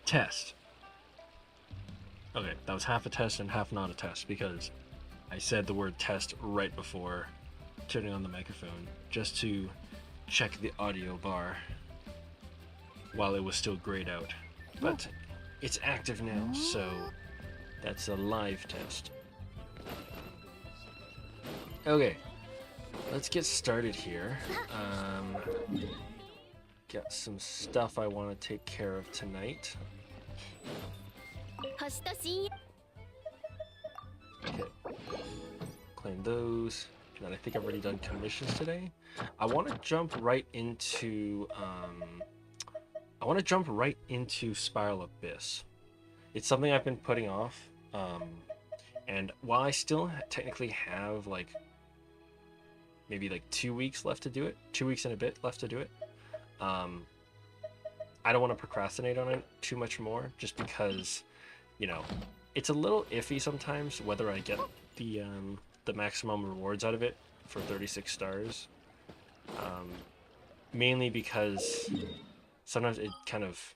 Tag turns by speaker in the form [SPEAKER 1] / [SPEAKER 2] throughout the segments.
[SPEAKER 1] Test. Okay, that was half a test and half not a test because I said the word test right before turning on the microphone just to check the audio bar while it was still grayed out. But it's active now, so that's a live test. Okay, let's get started here. Got some stuff I want to take care of tonight. Okay. Claim those. And I think I've already done commissions today. I want to jump right into Spiral Abyss. It's something I've been putting off. And while I still technically have like maybe like 2 weeks left to do it, 2 weeks and a bit left to do it, I don't want to procrastinate on it too much more, just because, you know, it's a little iffy sometimes whether I get the maximum rewards out of it for 36 stars. Mainly because sometimes it kind of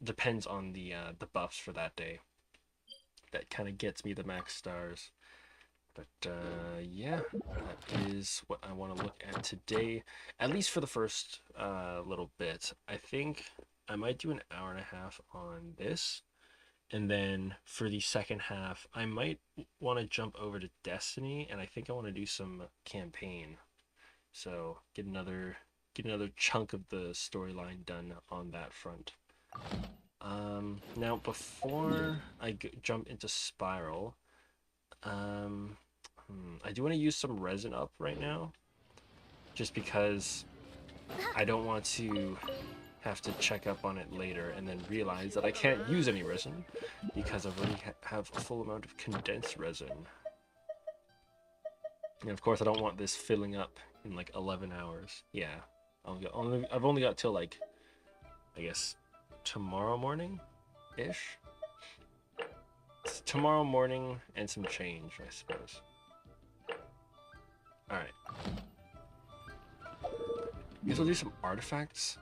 [SPEAKER 1] depends on the buffs for that day. That kind of gets me the max stars. But yeah, that is what I want to look at today, at least for the first little bit. I think I might do an hour and a half on this, and then for the second half, I might want to jump over to Destiny, and I think I want to do some campaign. So get another chunk of the storyline done on that front. Now before I jump into Spiral, I do want to use some resin up right now, just because I don't want to have to check up on it later and then realize that I can't use any resin because I already have a full amount of condensed resin. And of course I don't want this filling up in like 11 hours. Yeah, I've only got till like, I guess, tomorrow morning-ish? It's tomorrow morning and some change, I suppose. Alright. I guess we'll do some artifacts.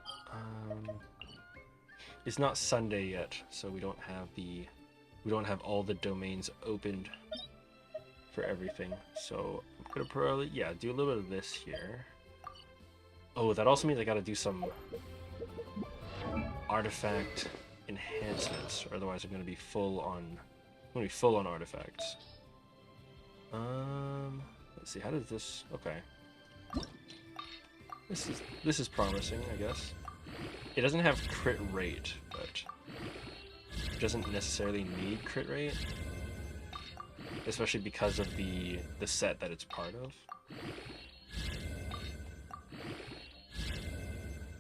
[SPEAKER 1] It's not Sunday yet, so we don't have all the domains opened for everything. So I'm gonna probably, yeah, do a little bit of this here. Oh, that also means I gotta do some artifact enhancements, or otherwise I'm gonna be full on artifacts. Let's see, how does this, okay. This is promising, I guess. It doesn't have crit rate, but it doesn't necessarily need crit rate, especially because of the set that it's part of.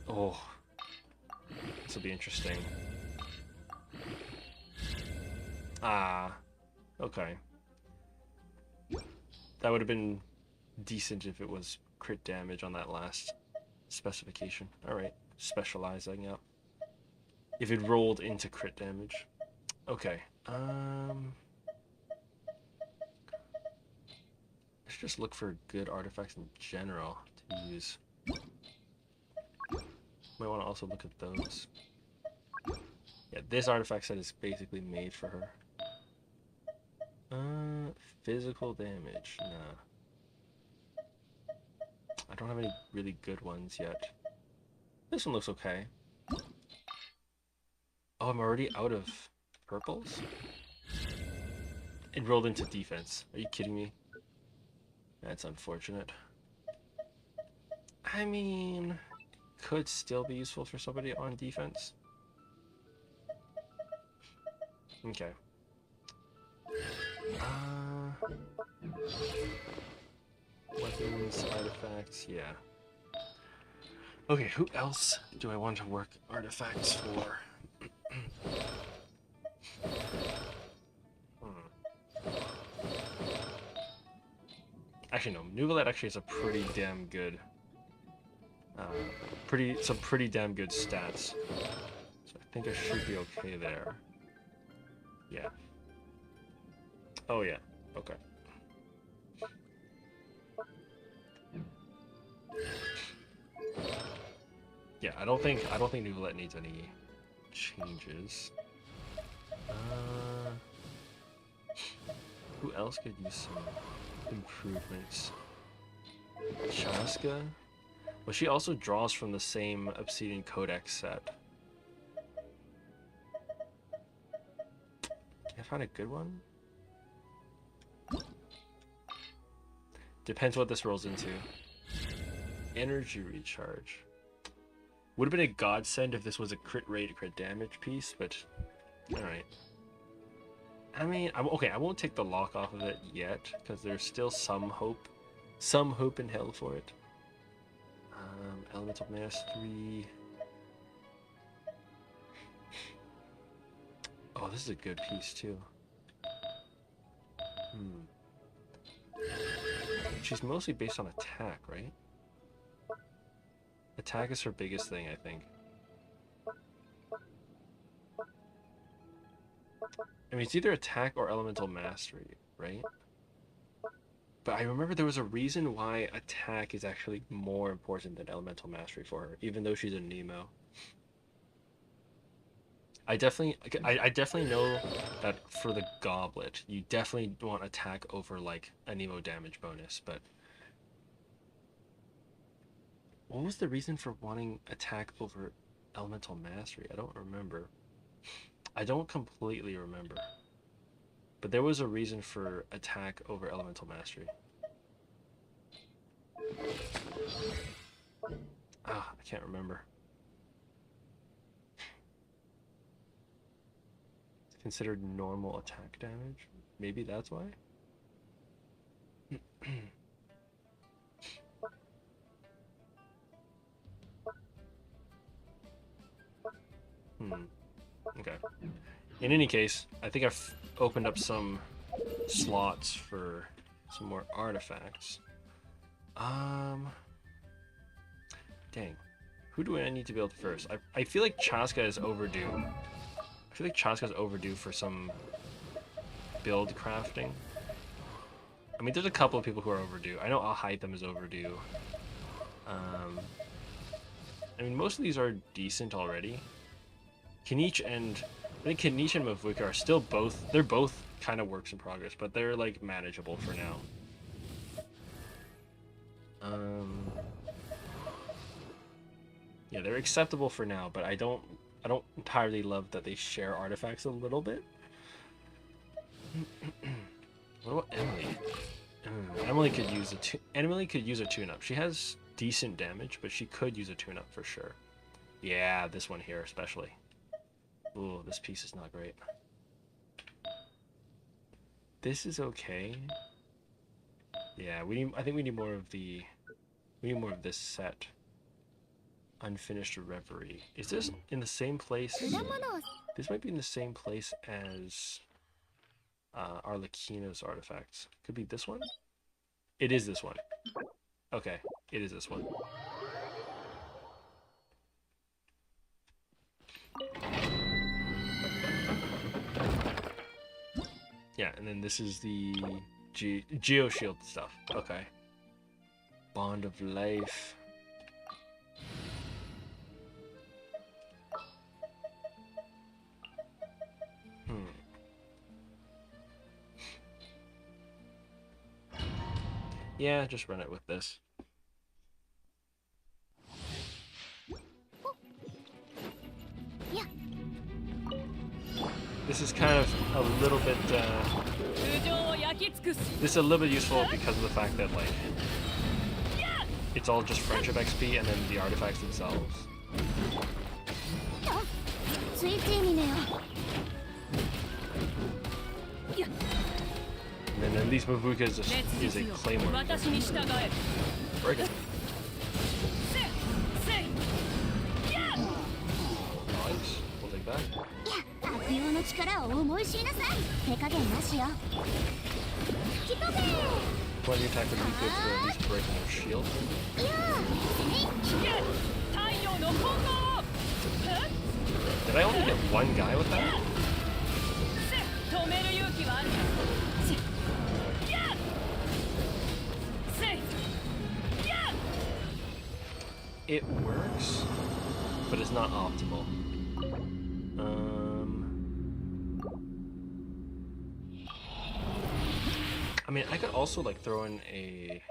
[SPEAKER 1] Oh, this will be interesting. Ah, okay. That would have been decent if it was crit damage on that last specification. Alright, specializing up. If it rolled into crit damage. Okay, let's just look for good artifacts in general to use. Might want to also look at those. Yeah, this artifact set is basically made for her. Physical damage, nah. I don't have any really good ones yet. This one looks okay. Oh, I'm already out of purples? It rolled into defense. Are you kidding me? That's unfortunate. I mean, could still be useful for somebody on defense. Okay. Weapons, artifacts, yeah. Okay, who else do I want to work artifacts for? Actually, no. Nuvalet actually has a pretty damn good, some pretty damn good stats. So I think I should be okay there. Yeah. Oh yeah. Okay. Yeah, I don't think Nuvalet needs any changes. Who else could use some improvements? Chaska? Well, she also draws from the same Obsidian Codex set. Can I find a good one? Depends what this rolls into. Energy recharge. Would have been a godsend if this was a crit rate, crit damage piece, but alright. I mean, okay, I won't take the lock off of it yet, because there's still some hope in hell for it. Elemental Mastery. Oh, this is a good piece too. She's mostly based on attack, right? Attack is her biggest thing, I think. I mean, it's either attack or elemental mastery, right? But I remember there was a reason why attack is actually more important than elemental mastery for her, even though she's a Nemo. I definitely know that for the goblet, you definitely want attack over like a Nemo damage bonus, but what was the reason for wanting attack over elemental mastery? I don't remember. I don't completely remember. But there was a reason for attack over elemental mastery. I can't remember. It's considered normal attack damage. Maybe that's why? Okay. In any case, I think I've opened up some slots for some more artifacts. Dang. Who do I need to build first? I feel like Chaska is overdue. I feel like Chaska's overdue for some build crafting. I mean, there's a couple of people who are overdue. I know I'll hide them as overdue. I mean, most of these are decent already. Kenichi and Mavuka are still both, they're both kind of works in progress, but they're like manageable for now. Yeah, they're acceptable for now, but I don't entirely love that they share artifacts a little bit. What about Emily? Emily could use a tune-up. She has decent damage, but she could use a tune-up for sure. Yeah, this one here especially. Ooh, this piece is not great. This is okay. Yeah, I think we need more of this set. Unfinished Reverie. Is this in the same place? This might be in the same place as Arlecchino's artifacts. Could be this one? It is this one. Okay, it is this one. Yeah, and then this is the Geoshield stuff. Okay. Bond of Life. Yeah, just run it with this. This is kind of a little bit, this is a little bit useful because of the fact that, like, it's all just friendship XP and then the artifacts themselves. And then at least Mavuka is a claymore. Break it. Nice. We'll take that. Plenty attack would be good for at least breaking their shield. Did I only hit one guy with that? It works, but it's not optimal. mean, I could also like throw in a...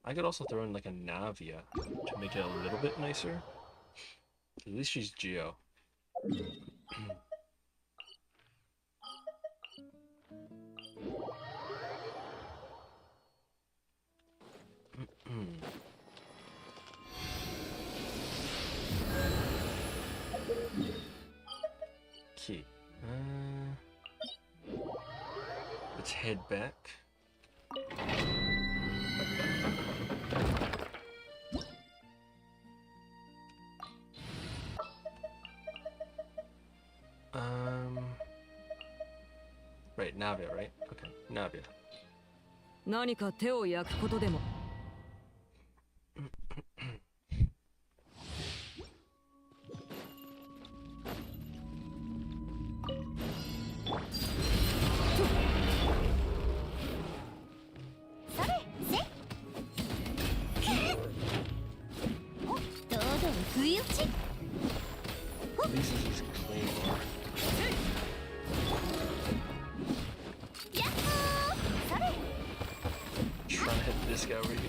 [SPEAKER 1] I could also throw in like a Navia to make it a little bit nicer. At least she's Geo. Okay. Let's head back. Right, Navia, right? Okay, Navia.
[SPEAKER 2] 何か手を焼くことでも。
[SPEAKER 1] At least this is Claymore. Trying to hit this guy over here.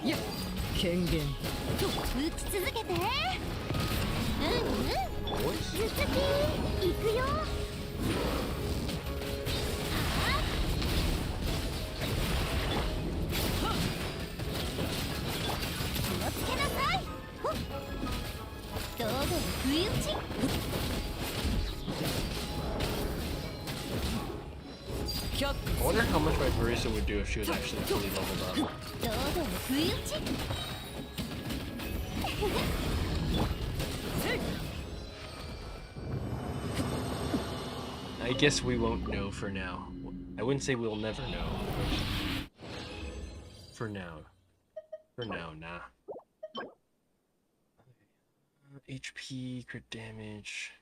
[SPEAKER 2] Yeah. 権限。
[SPEAKER 3] 打ち続けて。
[SPEAKER 1] Boys?
[SPEAKER 3] 続き行くよ。気をつけなさい。堂々不意打ち。
[SPEAKER 1] I wonder how much my barista would do if she was actually fully leveled up.
[SPEAKER 3] 堂々不意打ち。
[SPEAKER 1] I guess we won't know for now. I wouldn't say we'll never know. For now. For now, nah. HP, crit damage,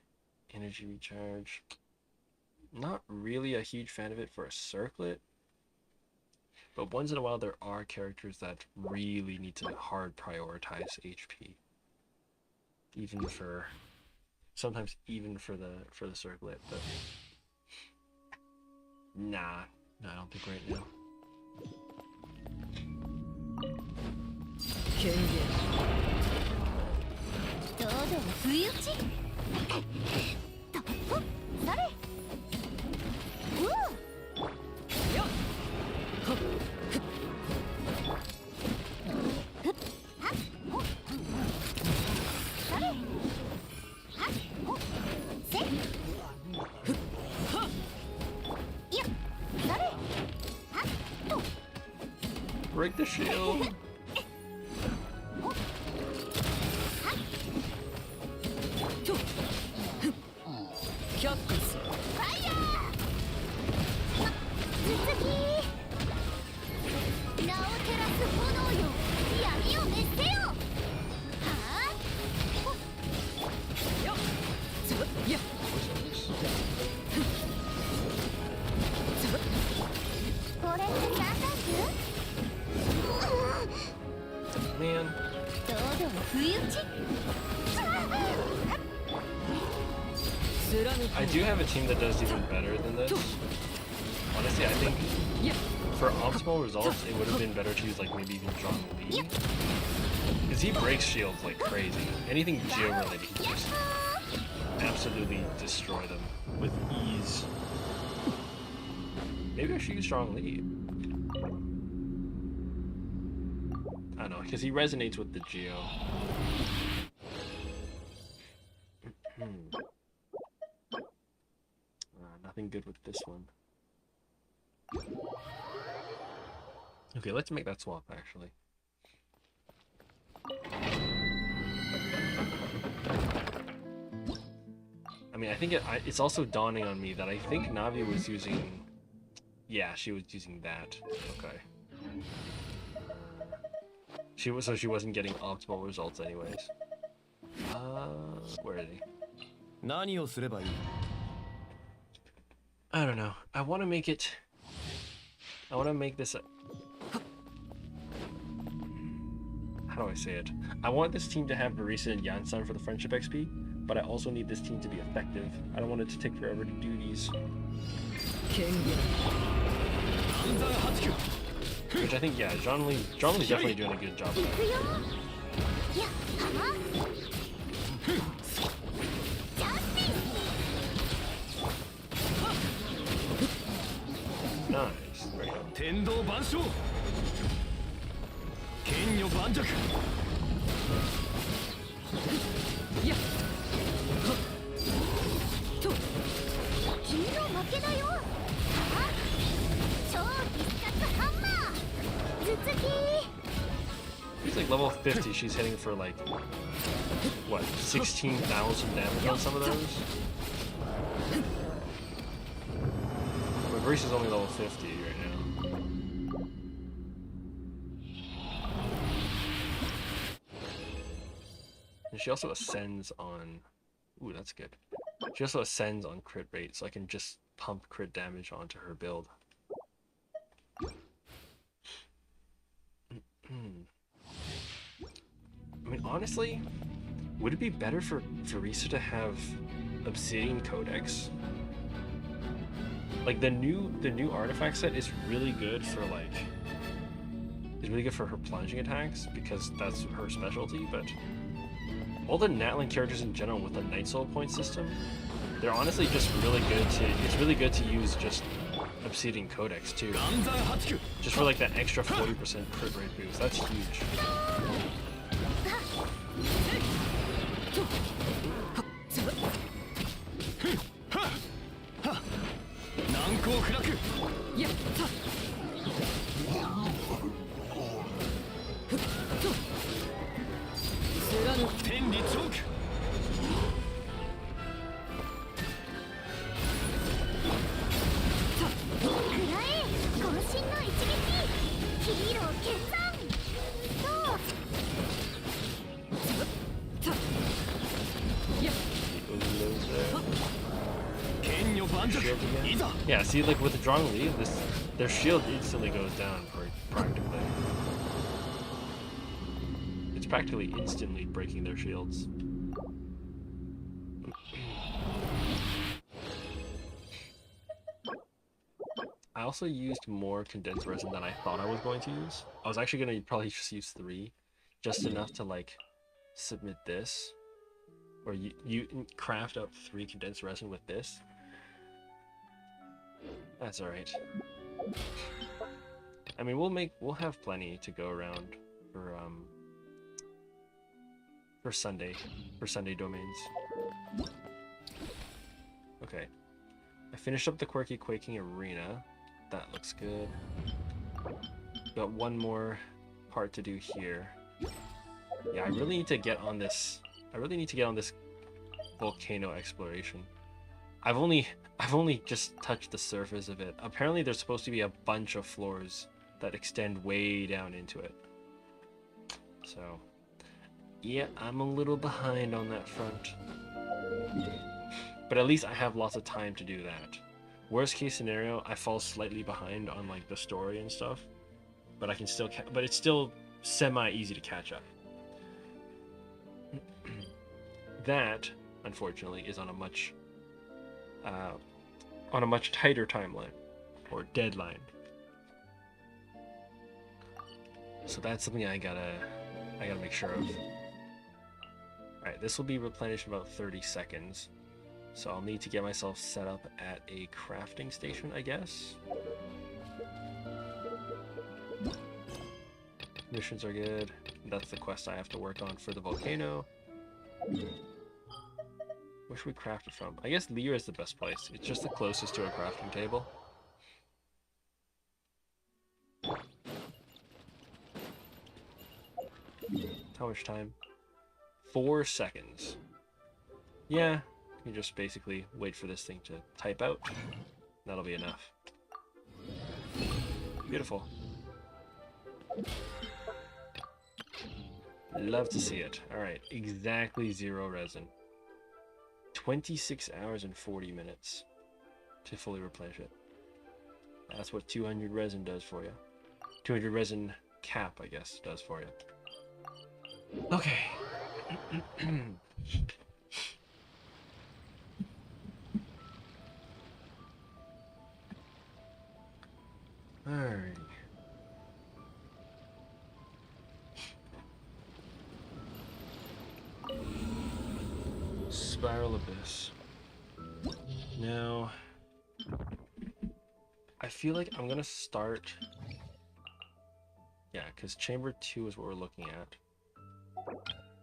[SPEAKER 1] energy recharge. Not really a huge fan of it for a circlet. But once in a while there are characters that really need to hard prioritize HP. Even for... sometimes even for the circlet, but... Nah, I don't think right now.
[SPEAKER 2] 権限。
[SPEAKER 3] 堂々不意打ち。それ。
[SPEAKER 2] よっ。
[SPEAKER 1] Break the shield! Man. I do have a team that does even better than this. Honestly, I think for optimal results, it would have been better to use like maybe even John Lee. Because he breaks shields like crazy. Anything Geo related, he can just absolutely destroy them with ease. Maybe I should use Strong Lee. I don't know, because he resonates with the Geo. Nothing good with this one. Okay, let's make that swap, actually. I mean, I think it's also dawning on me that I think Navi was using... Yeah, she was using that. Okay. So she wasn't getting optimal results anyways. Where are they? I don't know. I want to make it... I want to make this... How do I say it? I want this team to have Barisa and Yansan for the friendship XP, but I also need this team to be effective. I don't want it to take forever to do these.
[SPEAKER 2] 権限
[SPEAKER 1] Which I think, yeah, Jean-Lee's definitely doing a good job of
[SPEAKER 3] 行
[SPEAKER 1] that.
[SPEAKER 3] くよやっはジャスティ
[SPEAKER 1] Nice. There you go.
[SPEAKER 4] 天道万象剣女盤石
[SPEAKER 2] やっはっと
[SPEAKER 3] 君の負けだよは超必殺ハンマー頭突き
[SPEAKER 1] She's like level 50. She's hitting for like, what, 16,000 damage on some of those? But Grace is only level 50 right now. And she also ascends on... Ooh, that's good. She also ascends on crit rate, so I can just pump crit damage onto her build. I mean, honestly, would it be better for Risa to have Obsidian Codex? Like the new artifact set is really good for like her plunging attacks because that's her specialty, but all the Natlan characters in general with the Night Soul point system, they're honestly just really good to it's really good to use just Obsidian Codex too. Just for like that extra 40% crit rate boost. That's huge.
[SPEAKER 4] 難攻不落
[SPEAKER 2] やったふっと貫く
[SPEAKER 4] 天理チョーク
[SPEAKER 3] 食らえ渾身の一撃ヒーロー決断
[SPEAKER 2] たやっ
[SPEAKER 4] 剣女盤石
[SPEAKER 1] Shield again?
[SPEAKER 4] いざ
[SPEAKER 1] Yeah, see, like with the Drawn Leaf, their shield instantly goes down practically. It's practically instantly breaking their shields. I also used more condensed resin than I thought I was going to use. I was actually going to probably just use 3, just enough to like submit this, or you craft up 3 condensed resin with this. That's all right. I mean, we'll have plenty to go around for Sunday domains. Okay, I finished up the Quirky Quaking Arena. That looks good. Got one more part to do here. Yeah, I really need to get on this. I really need to get on this volcano exploration. I've only just touched the surface of it. Apparently there's supposed to be a bunch of floors that extend way down into it. So, yeah, I'm a little behind on that front. But at least I have lots of time to do that. Worst case scenario, I fall slightly behind on like the story and stuff, but I can still but it's still semi easy to catch up. That, unfortunately, is on a much tighter timeline or deadline. So that's something I gotta make sure of. Alright, this will be replenished in about 30 seconds. So I'll need to get myself set up at a crafting station, I guess. Missions are good. That's the quest I have to work on for the volcano. Where should we craft it from? I guess Lear is the best place. It's just the closest to a crafting table. How much time? 4 seconds. Yeah, you just basically wait for this thing to type out. That'll be enough. Beautiful. Love to see it. Alright, exactly 0 resin. 26 hours and 40 minutes to fully replenish it. That's what 200 resin does for you. 200 resin cap, I guess, does for you. Okay. Alrighty. Spiral Abyss. Now, I feel like I'm gonna start. Yeah, because Chamber 2 is what we're looking at.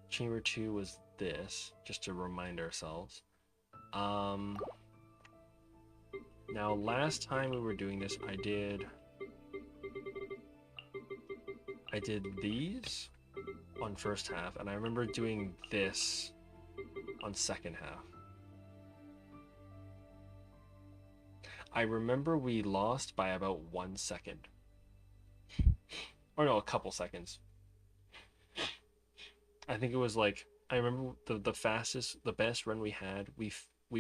[SPEAKER 1] Chamber 2 was this, just to remind ourselves. Now, last time we were doing this, I did these on first half, and I remember doing this on second half. I remember we lost by about 1 second. Or no, a couple seconds. I think it was like, I remember the fastest, the best run we had, we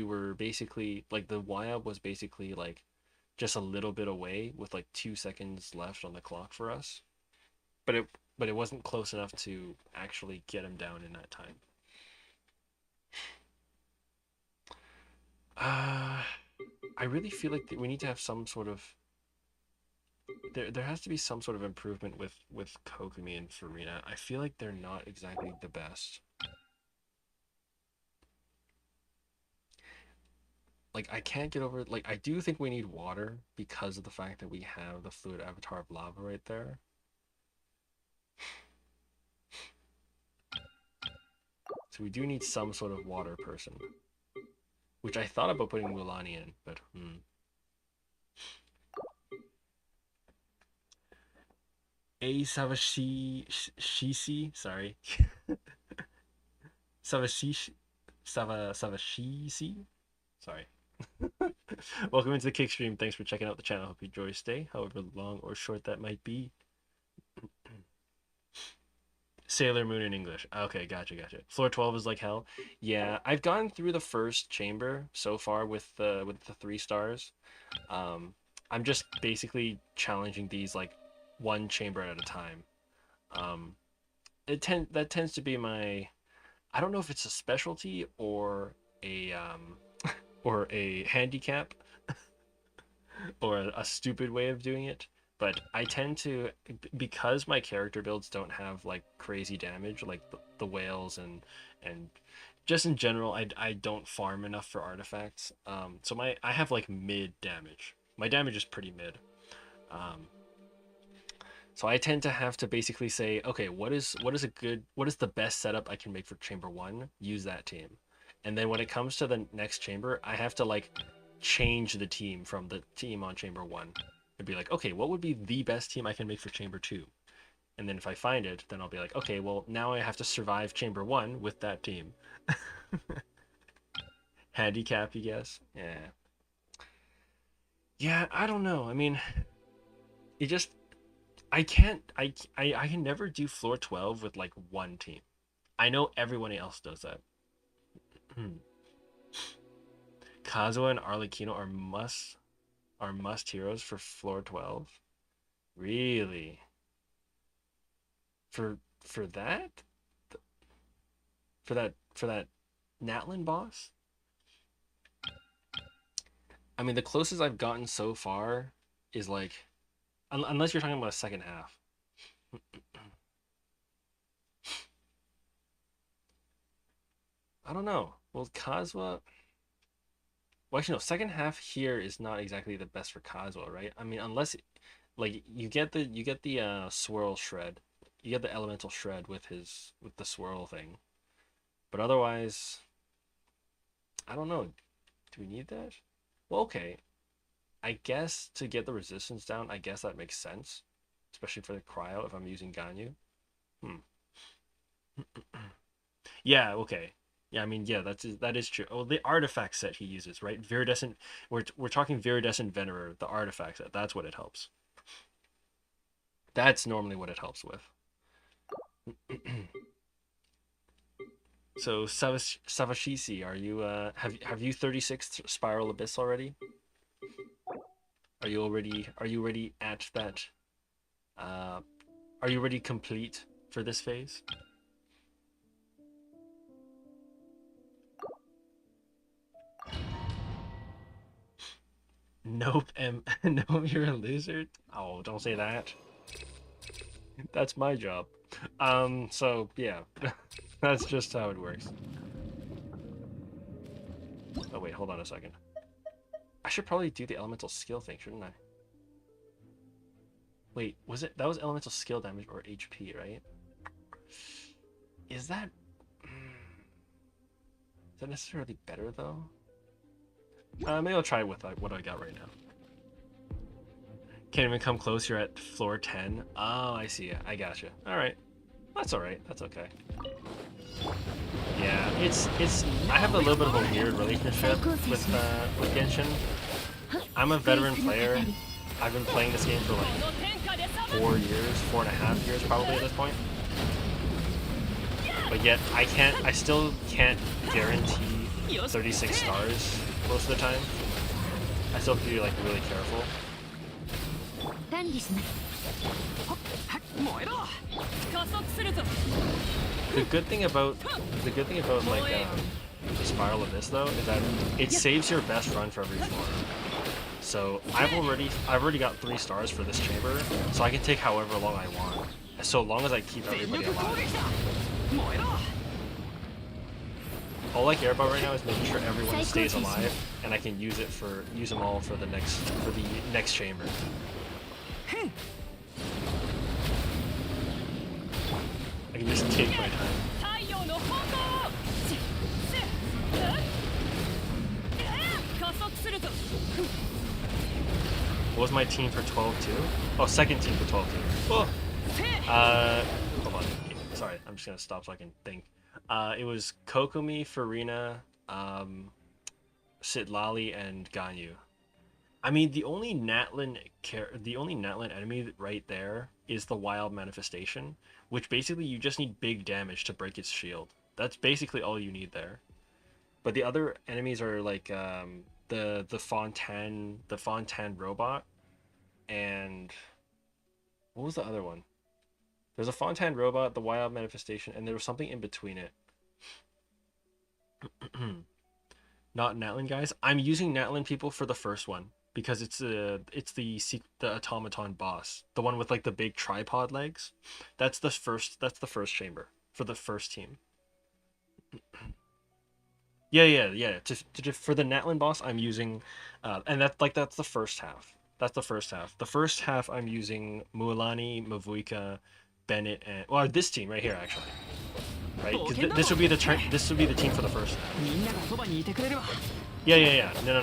[SPEAKER 1] were basically, like, the Waya was basically, like, just a little bit away with, like, 2 seconds left on the clock for us. But it wasn't close enough to actually get him down in that time. I really feel like we need to have some sort of there has to be some sort of improvement with Kokumi and Farina. I feel like they're not exactly the best. Like, I can't get over, like, I do think we need water because of the fact that we have the fluid avatar of lava right there. So we do need some sort of water person, which I thought about putting Mulani in, but A Savashisi, sorry. Savashisi? Sorry. Welcome into the kick stream. Thanks for checking out the channel. Hope you enjoy your stay, however long or short that might be. Sailor Moon in English. Okay, gotcha. Floor 12 is like hell. Yeah, I've gone through the first chamber so far with the 3 stars. I'm just basically challenging these like 1 chamber at a time. That tends to be my, I don't know if it's a specialty or a or a handicap or a stupid way of doing it, but I tend to, because my character builds don't have like crazy damage like the whales and just in general I don't farm enough for artifacts. So I have like mid damage. My damage is pretty mid. So I tend to have to basically say, okay, what is the best setup I can make for chamber 1? Use that team. And then when it comes to the next chamber, I have to like change the team from the team on chamber 1. It'd be like, okay, what would be the best team I can make for chamber 2? And then if I find it, then I'll be like, okay, well, now I have to survive chamber 1 with that team. Handicap, you guess? Yeah. Yeah, I don't know. I mean, it just, I can never do floor 12 with like 1 team. I know everyone else does that. Kazuha and Arlecchino are must heroes for floor 12. Really? For that? For that Natlin boss? I mean, the closest I've gotten so far is like, unless you're talking about a second half. I don't know. Well, Kazuha. Well, actually, no. Second half here is not exactly the best for Kazuha, right? I mean, unless like you get the swirl shred, you get the elemental shred with the swirl thing, but otherwise, I don't know. Do we need that? Well, okay. I guess to get the resistance down, I guess that makes sense, especially for the cryo if I'm using Ganyu. Yeah, okay. Yeah, I mean, yeah, that is true. Oh, the artifact set he uses, right? Viridescent. We're talking Viridescent Venerer, the artifact set. That's what it helps. That's normally what it helps with. So Savashisi, are you have you 36th Spiral Abyss already? Are you ready at that are you ready complete for this phase? Nope, nope, you're a loser. Oh, don't say that. That's my job. So yeah, that's just how it works. Oh wait, hold on a second. I should probably do the elemental skill thing, shouldn't I? Wait, that was elemental skill damage or HP, right? Is that necessarily better though? Maybe I'll try with like what I got right now. Can't even come close. You're at floor 10. Oh, I see it. I gotcha. All right, that's all right. That's okay. Yeah, it's. I have a little bit of a weird relationship with Genshin. I'm a veteran player. I've been playing this game for like 4 years, 4.5 years probably at this point. But yet I still can't guarantee 36 stars most of the time. I still have to be like really careful. The good thing about like the Spiral Abyss though is that it saves your best run for every floor. So I've already got 3 stars for this chamber, so I can take however long I want, so long as I keep everybody alive. All I care about right now is making sure everyone stays alive, and I can use them all for the next chamber. I can just take my time. What was my team for 12-2? Oh, second team for 12-2. Oh. Hold on. Sorry, I'm just gonna stop so I can think. It was Kokomi, Farina, Sitlali, and Ganyu. I mean, the only Natlin enemy right there is the Wild Manifestation, which basically you just need big damage to break its shield. That's basically all you need there. But the other enemies are like the Fontaine robot, and what was the other one? There's a Fontaine robot, the Wild Manifestation, and there was something in between it. Not Natlin guys. I'm using Natlin people for the first one because it's the automaton boss, the one with like the big tripod legs. That's the first chamber for the first team. Yeah. For the Natlin boss, I'm using, and that's the first half. That's the first half. The first half I'm using Mualani, Mavuika, Bennett, and this team right here actually. Right? Because this would be the team for the first half. Yeah. No.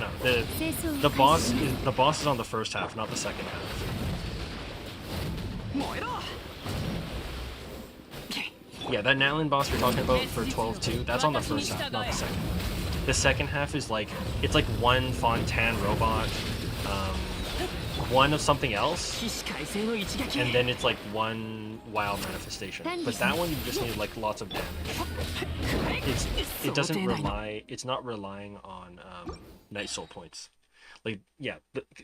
[SPEAKER 1] The boss is on the first half, not the second half. Yeah, that Natlin boss you're talking about for 12-2, that's on the first half, not the second. The second half is like, it's like one Fontaine robot, one of something else, and then it's like one Wild Manifestation. But that one you just need like lots of damage. It's not relying on Night Soul points. Like, yeah,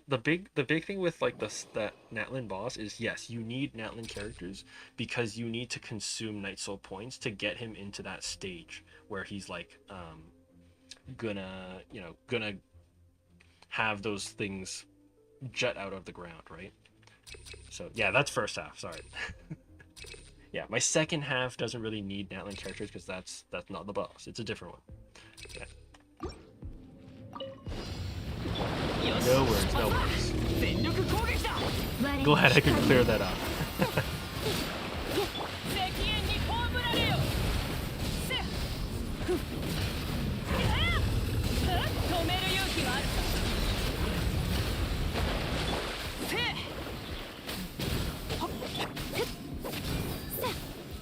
[SPEAKER 1] the big thing with like that Natlin boss is, yes, you need Natlin characters because you need to consume Night Soul points to get him into that stage where he's like gonna have those things jet out of the ground, right? So yeah, that's first half, sorry. Yeah, my second half doesn't really need Natlin characters because that's not the boss, it's a different one. Yeah. No worries. Go ahead, I can clear that up.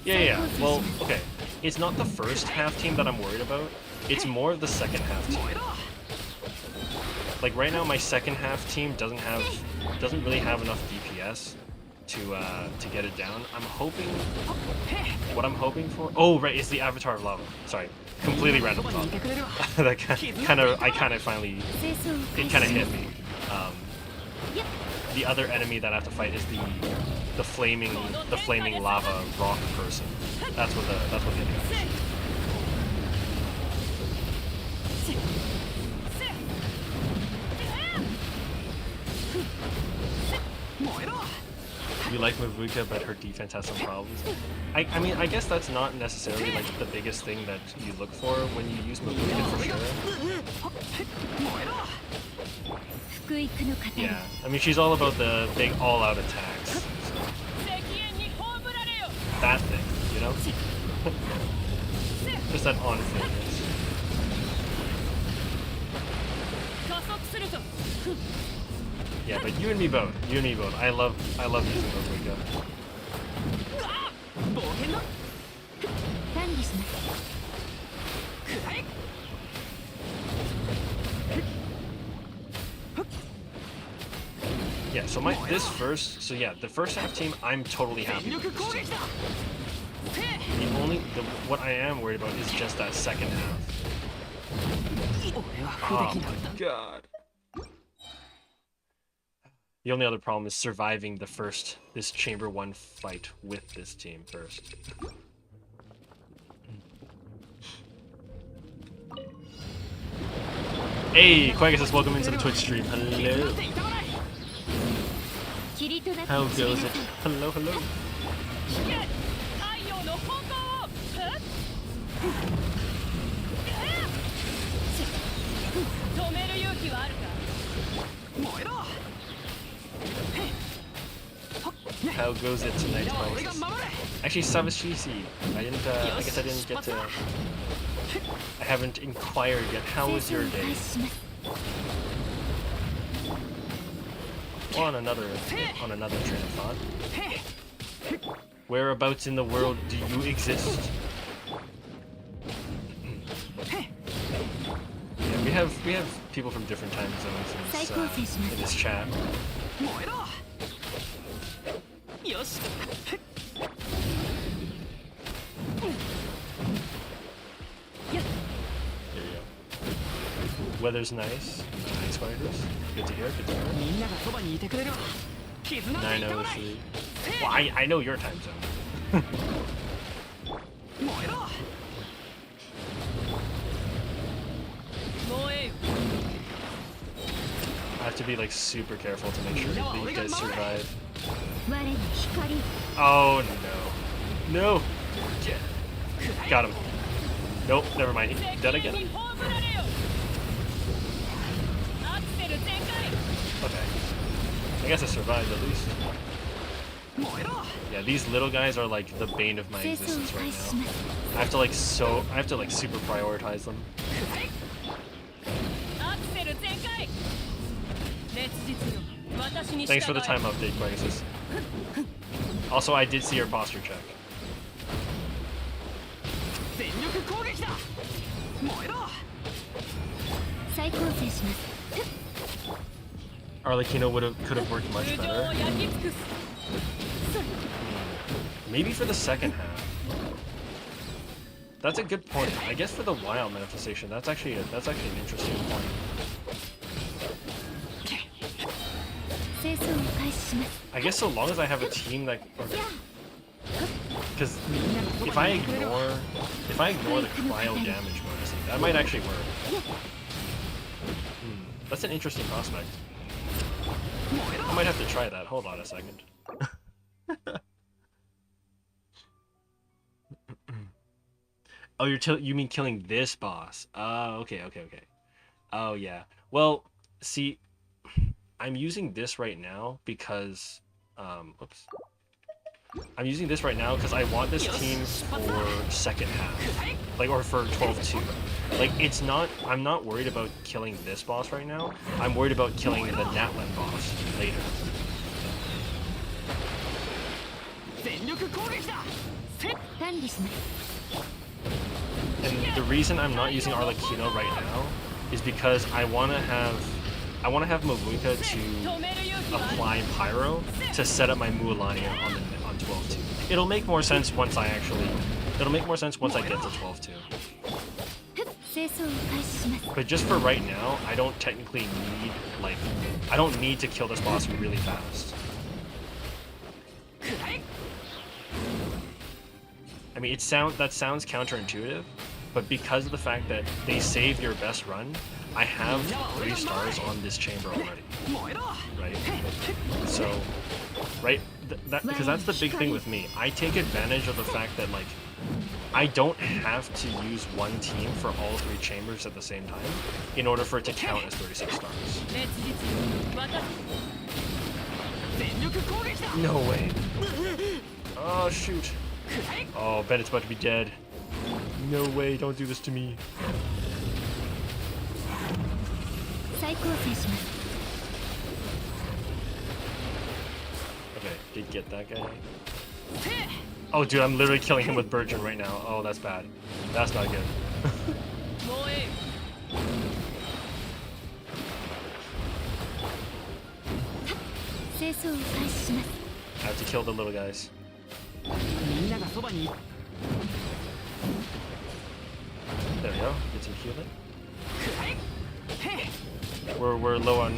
[SPEAKER 1] Yeah. Well, okay. It's not the first half team that I'm worried about. It's more the second half team. Like right now, my second half team doesn't really have enough DPS to get it down. What I'm hoping for. Oh right, it's the Avatar of Lava. Sorry, completely random thought. That kind of finally it kind of hit me. The other enemy that I have to fight is the flaming lava rock person. That's what hit me. You like Mavuka, but her defense has some problems. I mean, I guess that's not necessarily like the biggest thing that you look for when you use Mavuka for sure.
[SPEAKER 3] 福育の語り
[SPEAKER 1] Yeah, I mean, she's all about the big all-out attacks. That thing, you know? Just that on focus.
[SPEAKER 2] 加速するぞ
[SPEAKER 1] Yeah, but you and me both. You and me both. I love using Mavuka.
[SPEAKER 2] 冒険だ
[SPEAKER 3] 管理します
[SPEAKER 2] くらえ
[SPEAKER 1] Yeah, so the first half team, I'm totally happy with this team. What I am worried about is just that second half.
[SPEAKER 2] 俺は不
[SPEAKER 1] Oh
[SPEAKER 2] 出来なんだ
[SPEAKER 1] my god. The only other problem is surviving this Chamber 1 fight with this team first. Hey, Quagga says welcome into the Twitch stream. Hello.
[SPEAKER 3] 霧となって
[SPEAKER 1] How
[SPEAKER 3] 散り
[SPEAKER 1] goes
[SPEAKER 3] な
[SPEAKER 1] it?
[SPEAKER 3] さい
[SPEAKER 1] Hello, hello.
[SPEAKER 2] 太陽の方向を止める勇気はあるか燃えろ
[SPEAKER 1] How goes it tonight, Quagga? Actually, Savashisi. I guess I didn't get to. I haven't inquired yet. How was
[SPEAKER 3] 清
[SPEAKER 1] your
[SPEAKER 3] 掃を
[SPEAKER 1] day?
[SPEAKER 3] 開始します
[SPEAKER 1] On another train of thought. Whereabouts in the world do you exist? Yeah, we have people from different time zones in this chat.
[SPEAKER 2] 燃えろよし
[SPEAKER 1] There you go. Weather's nice. Nice fighters. Good to hear. Good to hear.
[SPEAKER 2] みんながそばにいてくれる絆って言ったまえ
[SPEAKER 1] 9:03. Well, I know your time zone.
[SPEAKER 2] 燃えろ燃えよ
[SPEAKER 1] I have to be like super careful to make sure that you guys survive.
[SPEAKER 3] 我に光
[SPEAKER 1] Oh no. No. Yeah. Got him. Nope, never mind. Did I get him?
[SPEAKER 2] 葬られよアクセル全開
[SPEAKER 1] Okay. I guess I survived at least.
[SPEAKER 2] 燃えろ
[SPEAKER 1] Yeah, these little guys are like the bane of my
[SPEAKER 3] 清掃を
[SPEAKER 1] existence
[SPEAKER 3] 開
[SPEAKER 1] right
[SPEAKER 3] 始し
[SPEAKER 1] now.
[SPEAKER 3] ます
[SPEAKER 1] I have to like super prioritize them.
[SPEAKER 2] アクセル全開烈日よ私に従え
[SPEAKER 1] Thanks for the time update, Quagus. Also, I did see your posture check.
[SPEAKER 2] 全力攻撃だ燃えろ
[SPEAKER 3] 再構成します
[SPEAKER 1] Arlecchino could have worked much
[SPEAKER 2] 通常を
[SPEAKER 1] better.
[SPEAKER 2] 焼き尽くす
[SPEAKER 1] Maybe for the second half. That's a good point. I guess for the wild manifestation, that's actually an interesting point.
[SPEAKER 3] 清掃を開始します
[SPEAKER 1] I guess so long as I have a team that, because if I ignore the cryo damage bonus, that might actually work. That's an interesting prospect. I might have to try that. Hold on a second. Oh, you mean killing this boss? Okay. Oh yeah. Well, see, I'm using this right now because, whoops. I'm using this right now because I want this team for second half, like, or for 12-2. Like, I'm not worried about killing this boss right now. I'm worried about killing the Natlan boss later.
[SPEAKER 2] 全力攻撃だせっ
[SPEAKER 3] 管理します
[SPEAKER 1] And the reason I'm not using Arlecchino right now is because I want to have Mavuka to
[SPEAKER 2] 止める勇気はある
[SPEAKER 1] apply Pyro to set up my Muallion on 12-2. It'll make more sense once I get to 12-2.
[SPEAKER 3] 清掃を開始します
[SPEAKER 1] But just for right now, I don't need to kill this boss really fast.
[SPEAKER 2] くらえ
[SPEAKER 1] I mean, that sounds counterintuitive, but because of the fact that they save your best run, I have 3 stars on this chamber already. right? So, right, because that's the big thing with me. I take advantage of the fact that like I don't have to use one team for all 3 chambers at the same time in order for it to count as 36 stars.
[SPEAKER 2] 烈日私
[SPEAKER 1] No way. Oh shoot. Oh, Bennett's about to be dead. No way, don't do this to me.
[SPEAKER 3] 再構成します
[SPEAKER 1] Okay, did get that guy. Oh dude, I'm literally killing him with Bergen right now. Oh, that's bad. That's not good.
[SPEAKER 2] もうえ
[SPEAKER 3] 清掃を開始します
[SPEAKER 1] I have to kill the little guys.
[SPEAKER 4] みんながそばに
[SPEAKER 1] There we go. Get some healing. We're low on.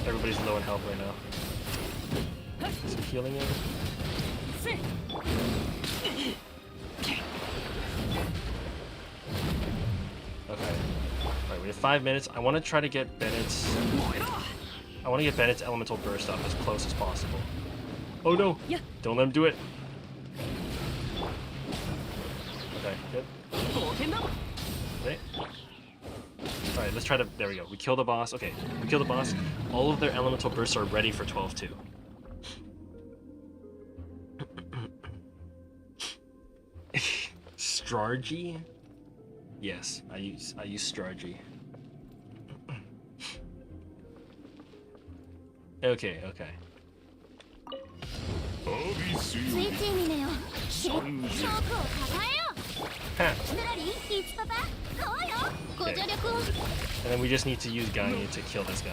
[SPEAKER 1] Everybody's low on health right now. Some healing in. Okay. Alright, we have 5 minutes. I want to try to get Bennett's. I want to get Bennett's elemental burst up as close as possible. Oh no!
[SPEAKER 2] Yeah.
[SPEAKER 1] Don't let him do it. Okay, good. Okay. Alright, let's try to. There we go. We kill the boss. Okay, we kill the boss. All of their elemental bursts are ready for 12-2. Strargy? Yes, I use Strargy. Okay, okay.
[SPEAKER 3] スイッチにねよチョークを抱えよ
[SPEAKER 1] Ha.
[SPEAKER 3] ヌラリーイチパパこうよご助力を
[SPEAKER 1] And then we just need to use Gagne to kill this guy.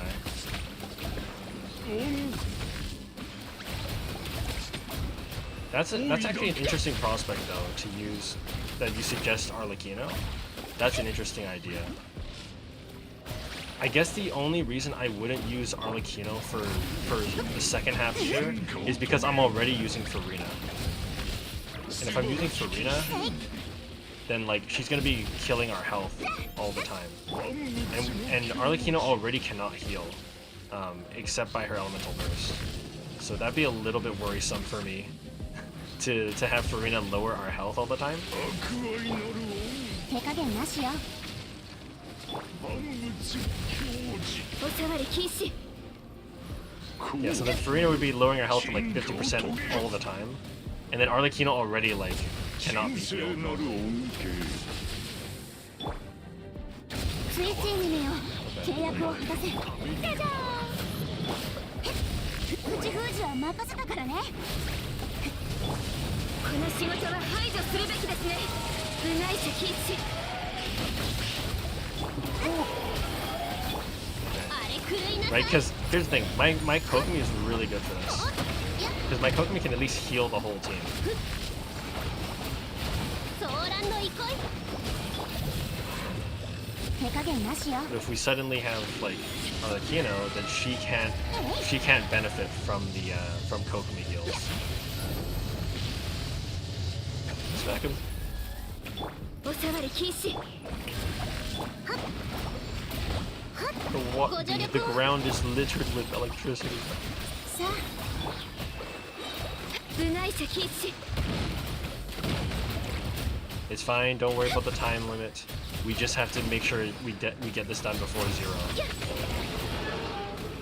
[SPEAKER 1] That's actually an interesting prospect though to use. That you suggest Arlecchino. That's an interesting idea. I guess the only reason I wouldn't use Arlecchino for the second half here is because I'm already using Farina. And if I'm using Farina, then like she's gonna be killing our health all the time. And Arlecchino already cannot heal, except by her elemental burst. So that'd be a little bit worrisome for me to have Farina lower our health all the time.
[SPEAKER 3] 手加減なしよおさわり禁止
[SPEAKER 1] Yeah, so then Farina would be lowering our health to like 50% all the time. And then Arlecchino already like cannot be healed.
[SPEAKER 3] スイッチにねよ契約を果たせじゃじゃーん口封じは任せたからねこの仕事は排除するべきですね部外者禁止あれ狂いなさい
[SPEAKER 1] Right? Because here's the thing, my Kokomi is really good for this. Because my Kokomi can at least heal the whole team.
[SPEAKER 3] ソーランの憩い手加減なしよ
[SPEAKER 1] But if we suddenly have like Arlecchino, then she can't benefit from the from Kokomi heals. Smack him.
[SPEAKER 3] おさわり禁止
[SPEAKER 1] The ground is littered with electricity.
[SPEAKER 3] さあ部外者禁止
[SPEAKER 1] It's fine. Don't worry about the time limit. We just have to make sure we get this done before 0.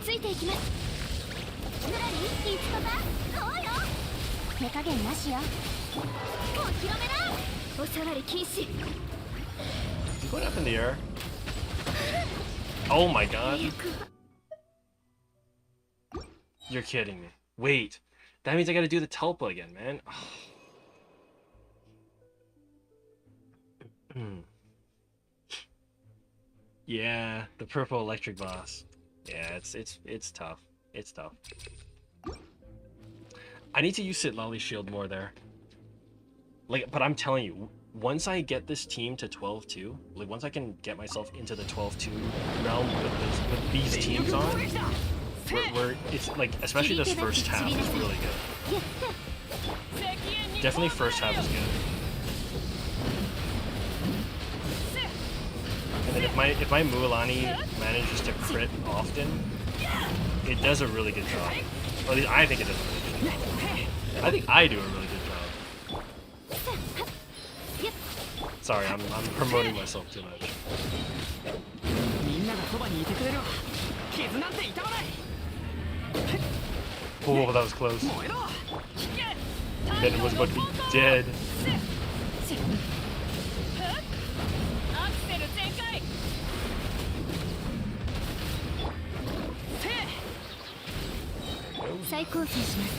[SPEAKER 3] ついていきますヌラリイチパパこうよ手加減なしよお披露目だおさわり禁止
[SPEAKER 1] Is he going up in the air? Oh my god. You're kidding me. Wait. That means I gotta do the Tulpa again, man. Yeah, the purple electric boss. Yeah, it's tough. It's tough. I need to use Sitlali's shield more there. Like, but I'm telling you, once I get this team to 12-2, like once I can get myself into the 12-2 realm with these teams on, where it's like, especially this first half is really good. Definitely first half is good. And then if my Mualani manages to crit often, it does a really good job. Or at least I think it does a really good job. I think I do a really good job. Sorry, I'm promoting myself too much.
[SPEAKER 4] みんながそばにいてくれるわ傷なんて痛まない
[SPEAKER 1] Oh, that was close.
[SPEAKER 4] 燃えろ
[SPEAKER 1] Then it was about to be dead.
[SPEAKER 2] アクセル全開
[SPEAKER 3] 再構成します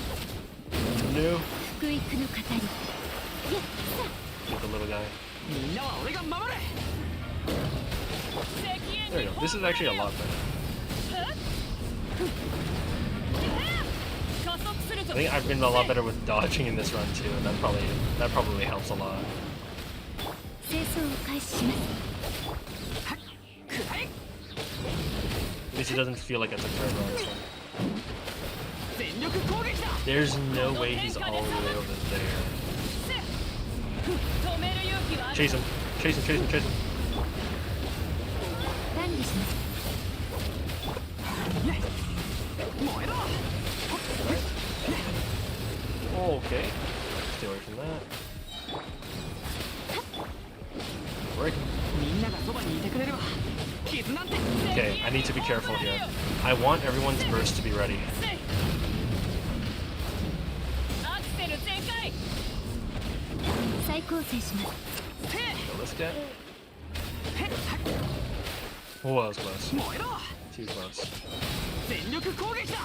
[SPEAKER 1] No.
[SPEAKER 3] 福育の語り
[SPEAKER 1] Get the little guy.
[SPEAKER 4] みんなは俺が守れ
[SPEAKER 1] There you go. This is actually a lot better.
[SPEAKER 2] 加速する
[SPEAKER 1] I
[SPEAKER 2] ぞ
[SPEAKER 1] think I've been a lot better with dodging in this run too, and that probably helps a lot.
[SPEAKER 3] 清掃を開始します
[SPEAKER 1] At least it doesn't feel like it's a turbo on this one.
[SPEAKER 4] 全力攻撃だ
[SPEAKER 1] There's no way he's all the way over there.
[SPEAKER 2] 止める勇気はある
[SPEAKER 1] Chase him. Chase him, chase him, chase him.
[SPEAKER 3] 管理します
[SPEAKER 4] 燃えろ
[SPEAKER 1] Oh, okay. Stay away from that. Break him.
[SPEAKER 4] みんながそばにいてくれるわ傷なんて
[SPEAKER 1] Okay, I need to be careful here. I want everyone's burst to be ready.
[SPEAKER 2] アクセル全開
[SPEAKER 3] 再構成します
[SPEAKER 1] Kill this guy. Oh, that was close.
[SPEAKER 4] 燃えろ
[SPEAKER 1] Too close.
[SPEAKER 4] 全力攻撃だ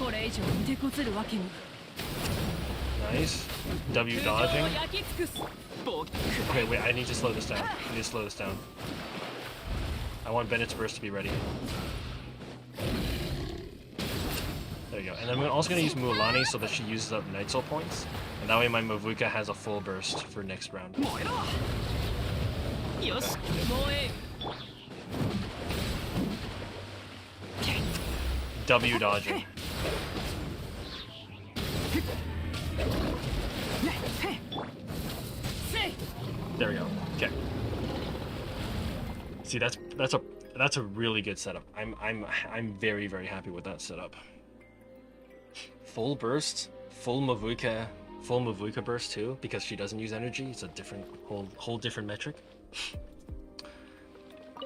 [SPEAKER 2] これ以上手こずるわけには
[SPEAKER 1] Nice. W
[SPEAKER 2] 通常を
[SPEAKER 1] dodging.
[SPEAKER 2] 焼き尽くす
[SPEAKER 4] 暴
[SPEAKER 1] Okay, wait, I need to slow this down. I need to slow this down. I want Bennett's burst to be ready. There you go. And I'm also going to use Mualani so that she uses up Night Soul points. And that way my Mavuka has a full burst for next round.
[SPEAKER 4] 燃えろよし
[SPEAKER 2] 燃え
[SPEAKER 1] W dodging. There we go. Okay. See, that's a really good setup. I'm very, very happy with that setup. Full burst, full Mavuka burst too, because she doesn't use energy. It's a different whole different metric.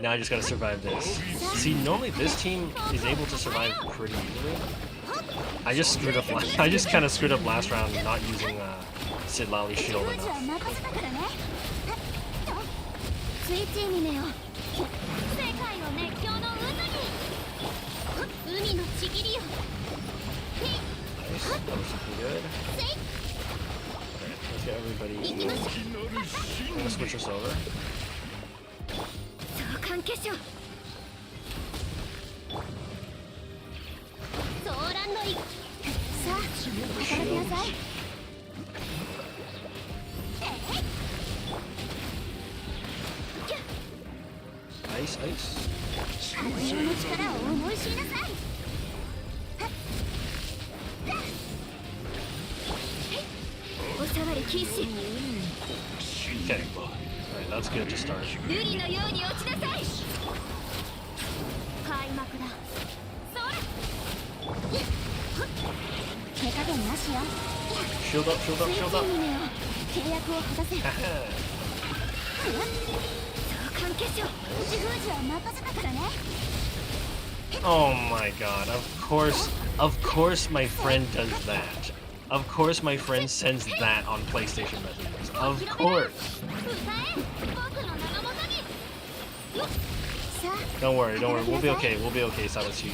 [SPEAKER 1] Now I just gotta survive this. See, normally this team is able to survive pretty easily. I just screwed up. I just kind of screwed up last round, not using Sid Lali's shield
[SPEAKER 3] 封じは
[SPEAKER 1] enough.
[SPEAKER 3] 任せたからねスイッチにめよ世界の熱狂の渦に海のちぎりよ
[SPEAKER 1] Nice. That was super good. Alright, let's get everybody.
[SPEAKER 3] 行きましょ
[SPEAKER 1] I'm gonna switch us over.
[SPEAKER 3] 相関化粧ソーランのいさあ働きなさい
[SPEAKER 1] Ice, ice.
[SPEAKER 3] 自分の力を思い知りなさいおさわり禁止
[SPEAKER 1] Okay. Alright, that's good to start.
[SPEAKER 3] 瑠璃のように落ちなさい開幕だそれ手加減なしよ
[SPEAKER 1] Shield up, shield up,
[SPEAKER 3] スイ
[SPEAKER 1] shield
[SPEAKER 3] ッチ
[SPEAKER 1] up.
[SPEAKER 3] にめよ契約を果たせ
[SPEAKER 1] Haha.
[SPEAKER 3] 相関化粧内封じは任せたからね
[SPEAKER 1] Oh my god, of course my friend does that. Of course my friend sends that on PlayStation messages. Of course.
[SPEAKER 3] 歌え僕の名のもとにさあ
[SPEAKER 1] Don't worry, we'll be okay, Sadachi.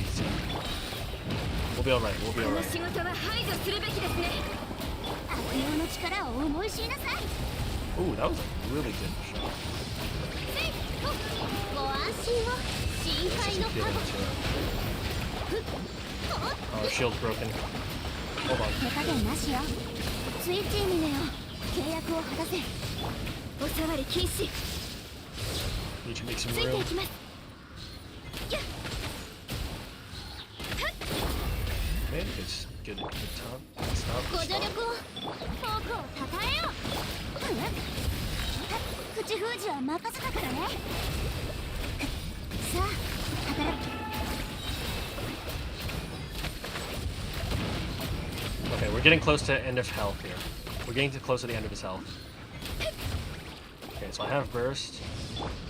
[SPEAKER 1] We'll be alright, we'll be
[SPEAKER 3] この
[SPEAKER 1] alright.
[SPEAKER 3] 仕事は排除するべきですね悪用の力を思い知りなさい
[SPEAKER 1] Ooh, that was a really good shot.
[SPEAKER 3] ご安心を深
[SPEAKER 1] This
[SPEAKER 3] 海
[SPEAKER 1] isn't
[SPEAKER 3] の
[SPEAKER 1] killing
[SPEAKER 3] 加護
[SPEAKER 1] too. Oh, shield's broken. Hold on.
[SPEAKER 3] 手加減なしよスイッチにめよ契約を果たせおさわり禁止
[SPEAKER 1] Need to make some
[SPEAKER 3] ついて
[SPEAKER 1] room.
[SPEAKER 3] いきます
[SPEAKER 1] Okay, good top. Stop,
[SPEAKER 3] ご助
[SPEAKER 1] stop.
[SPEAKER 3] 力を僕をたたえよ口封じは任せたからねさあ働く
[SPEAKER 1] we're getting close to end of health here. We're getting close to the end of his health. Okay, so I have burst.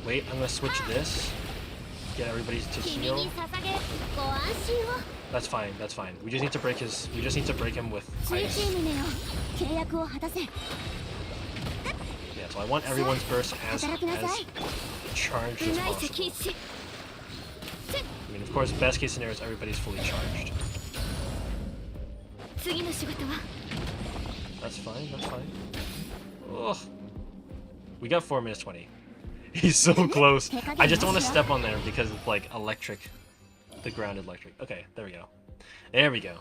[SPEAKER 1] Wait, I'm gonna switch this. Get everybody to
[SPEAKER 3] 君
[SPEAKER 1] heal.
[SPEAKER 3] に捧げご安心を
[SPEAKER 1] That's fine. That's fine. We just need to break his. We just need to break him with
[SPEAKER 3] つい
[SPEAKER 1] ice.
[SPEAKER 3] チームめよ契約を果たせ
[SPEAKER 1] Yeah. So I want everyone's burst as
[SPEAKER 3] 働きなさい
[SPEAKER 1] charged
[SPEAKER 3] 部
[SPEAKER 1] as
[SPEAKER 3] 外
[SPEAKER 1] possible.
[SPEAKER 3] 接近し
[SPEAKER 1] I mean, of course, best case scenario is everybody's fully charged.
[SPEAKER 3] 次の仕事は
[SPEAKER 1] That's fine. That's fine. Ugh. We got 4 minutes 20. He's so close. I just don't want to step on there because it's like electric. The ground electric. Okay, there we go. There we go.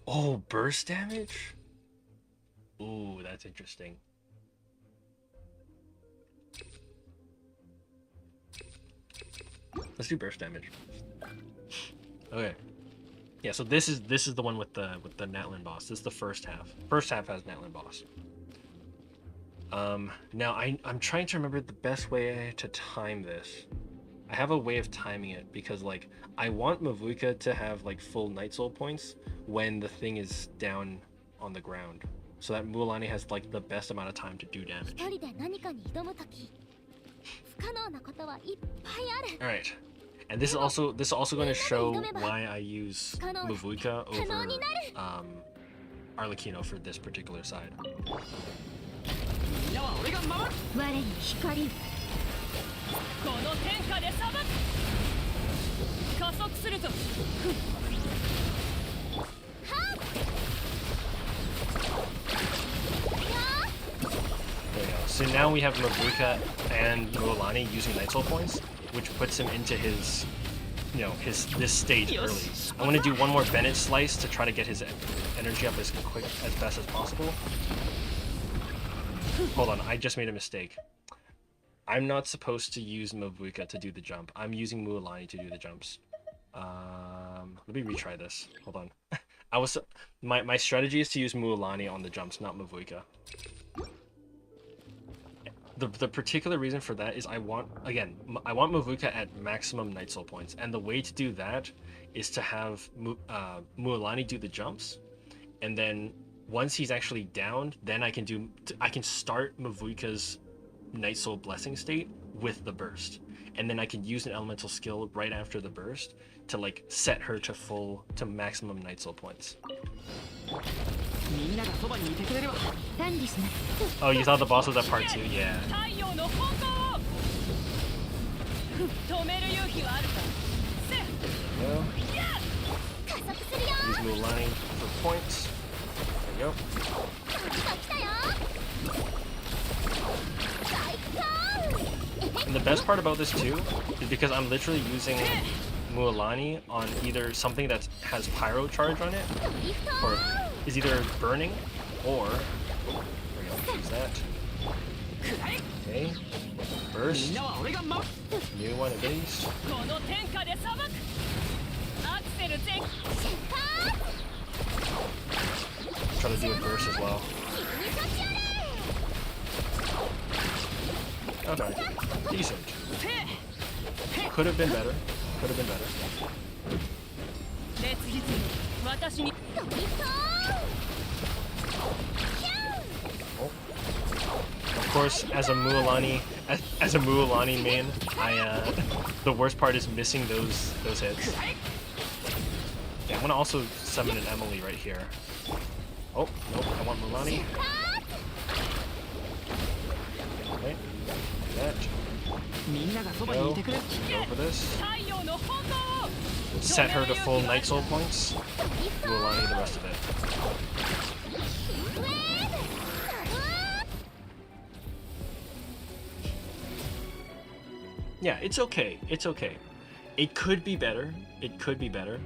[SPEAKER 1] Oh, burst damage? Ooh, that's interesting. Let's do burst damage. Okay. Yeah, so this is the one with the Natlin boss. This is the first half. First half has Natlin boss. Now I'm trying to remember the best way to time this. I have a way of timing it because like I want Mavuika to have like full Night Soul points when the thing is down on the ground, so that Mualani has like the best amount of time to do damage.
[SPEAKER 3] 一人で何かに挑むとき不可能なことはいっぱいある
[SPEAKER 1] All right, and this is also going to show why I use Mavuika over Arlecchino for this particular side.
[SPEAKER 4] みんなは俺が守る。
[SPEAKER 3] 我に光
[SPEAKER 2] この天下で裁く加速するぞ
[SPEAKER 1] There we go. So now we have Mavuika and Mualani using Night Soul points, which puts him into his, you know, this stage early. I want to do one more Bennett slice to try to get his energy up as fast as possible. Hold on, I just made a mistake. I'm not supposed to use Mavuika to do the jump. I'm using Mualani to do the jumps. Let me retry this. Hold on. My strategy is to use Mualani on the jumps, not Mavuika. The particular reason for that is I want Mavuika at maximum Night Soul points, and the way to do that is to have Mualani do the jumps, and then once he's actually down, then I can start Mavuika's Night Soul blessing state with the burst, and then I can use an elemental skill right after the burst to like set her to maximum Night Soul points.
[SPEAKER 4] みんながそばにいてくれれば。
[SPEAKER 3] 管理します
[SPEAKER 1] Oh, you thought the boss was at part 2? Yeah.
[SPEAKER 2] 太陽の方向を止める勇気はあるかせ
[SPEAKER 1] There
[SPEAKER 3] 加速するよ
[SPEAKER 1] we go. Use Mualani for points. There we go.
[SPEAKER 3] 来たよ最高
[SPEAKER 1] And the best part about this too is because I'm literally using Mualani on either something that has pyro charge on it, or is either burning, or there we go, use that. Okay,
[SPEAKER 4] み
[SPEAKER 1] burst,
[SPEAKER 4] んなは俺が守る。
[SPEAKER 1] new one of these.
[SPEAKER 2] この天下で裁くアクセル全
[SPEAKER 1] Try to do a burst as well.
[SPEAKER 3] 君に立ち寄れ
[SPEAKER 1] Okay, decent. Could have been better. Could have been better.
[SPEAKER 2] 烈日よ私に
[SPEAKER 3] ドリフト
[SPEAKER 1] Oh. Of course, as a Mualani main, the worst part is missing those hits. Yeah, I'm gonna also summon an Emily right here. Oh, nope, I want Mualani. Okay, do that.
[SPEAKER 4] みんながそばにいてくれる。
[SPEAKER 1] Go for this.
[SPEAKER 2] 太陽の方向を
[SPEAKER 1] Set her to full Night Soul points.
[SPEAKER 3] ドリフト
[SPEAKER 1] Mualani the rest of it.
[SPEAKER 3] ウェーブ
[SPEAKER 1] Yeah, it's okay. It's okay. It could be better. It could be better.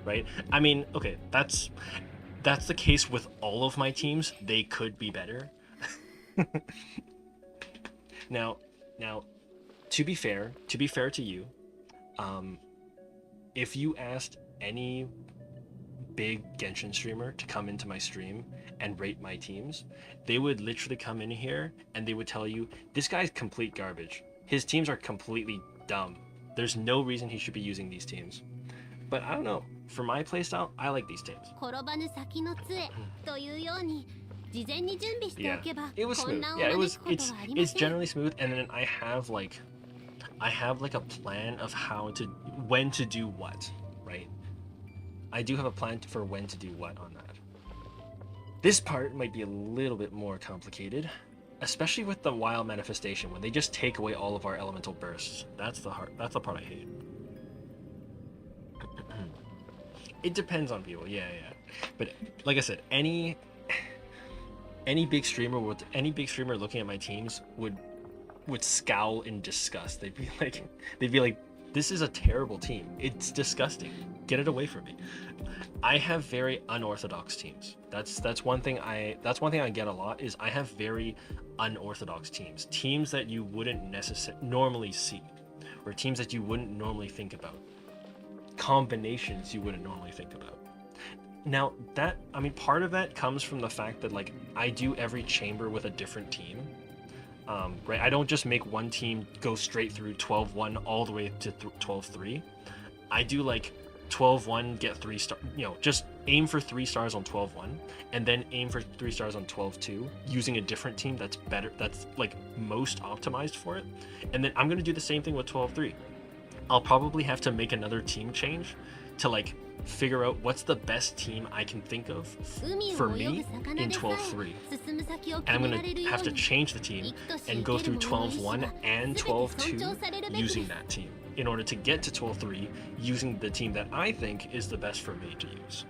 [SPEAKER 1] Right? I mean, okay, that's the case with all of my teams. They could be better. Now, to be fair to you, if you asked any big Genshin streamer to come into my stream and rate my teams, they would literally come in here and they would tell you, this guy's complete garbage. His teams are completely dumb. There's no reason he should be using these teams. But I don't know. For my playstyle, I like these teams.
[SPEAKER 3] 転ばぬ先の杖というように事前に準備して
[SPEAKER 1] Yeah,
[SPEAKER 3] おけば
[SPEAKER 1] it was
[SPEAKER 3] 混
[SPEAKER 1] smooth.
[SPEAKER 3] 乱を
[SPEAKER 1] Yeah, it
[SPEAKER 3] 招
[SPEAKER 1] was.
[SPEAKER 3] くこと
[SPEAKER 1] It's
[SPEAKER 3] はありま
[SPEAKER 1] it's
[SPEAKER 3] せん
[SPEAKER 1] generally smooth, and then I have like a plan of when to do what, right? I do have a plan for when to do what on that. This part might be a little bit more complicated, especially with the wild manifestation when they just take away all of our elemental bursts. That's the part I hate. It depends on people, yeah. But like I said, any big streamer looking at my teams would scowl in disgust. They'd be like, this is a terrible team. It's disgusting. Get it away from me. I have very unorthodox teams. That's one thing I get a lot is I have very unorthodox teams. Teams that you wouldn't normally see, or teams that you wouldn't normally think about. Combinations you wouldn't normally think about. Now part of that comes from the fact that like I do every chamber with a different team. Right, I don't just make one team go straight through 12-1 all the way to 12-3. I do like 12-1, get 3 stars, just aim for 3 stars on 12-1, and then aim for 3 stars on 12-2, using a different team that's better, that's like most optimized for it. And then I'm gonna do the same thing with 12-3. I'll probably have to make another team change to like figure out what's the best team I can think of for me in 12-3. And I'm gonna have to change the team and go through 12-1 and 12-2 using that team in order to get to 12-3 using the team that I think is the best for me to use.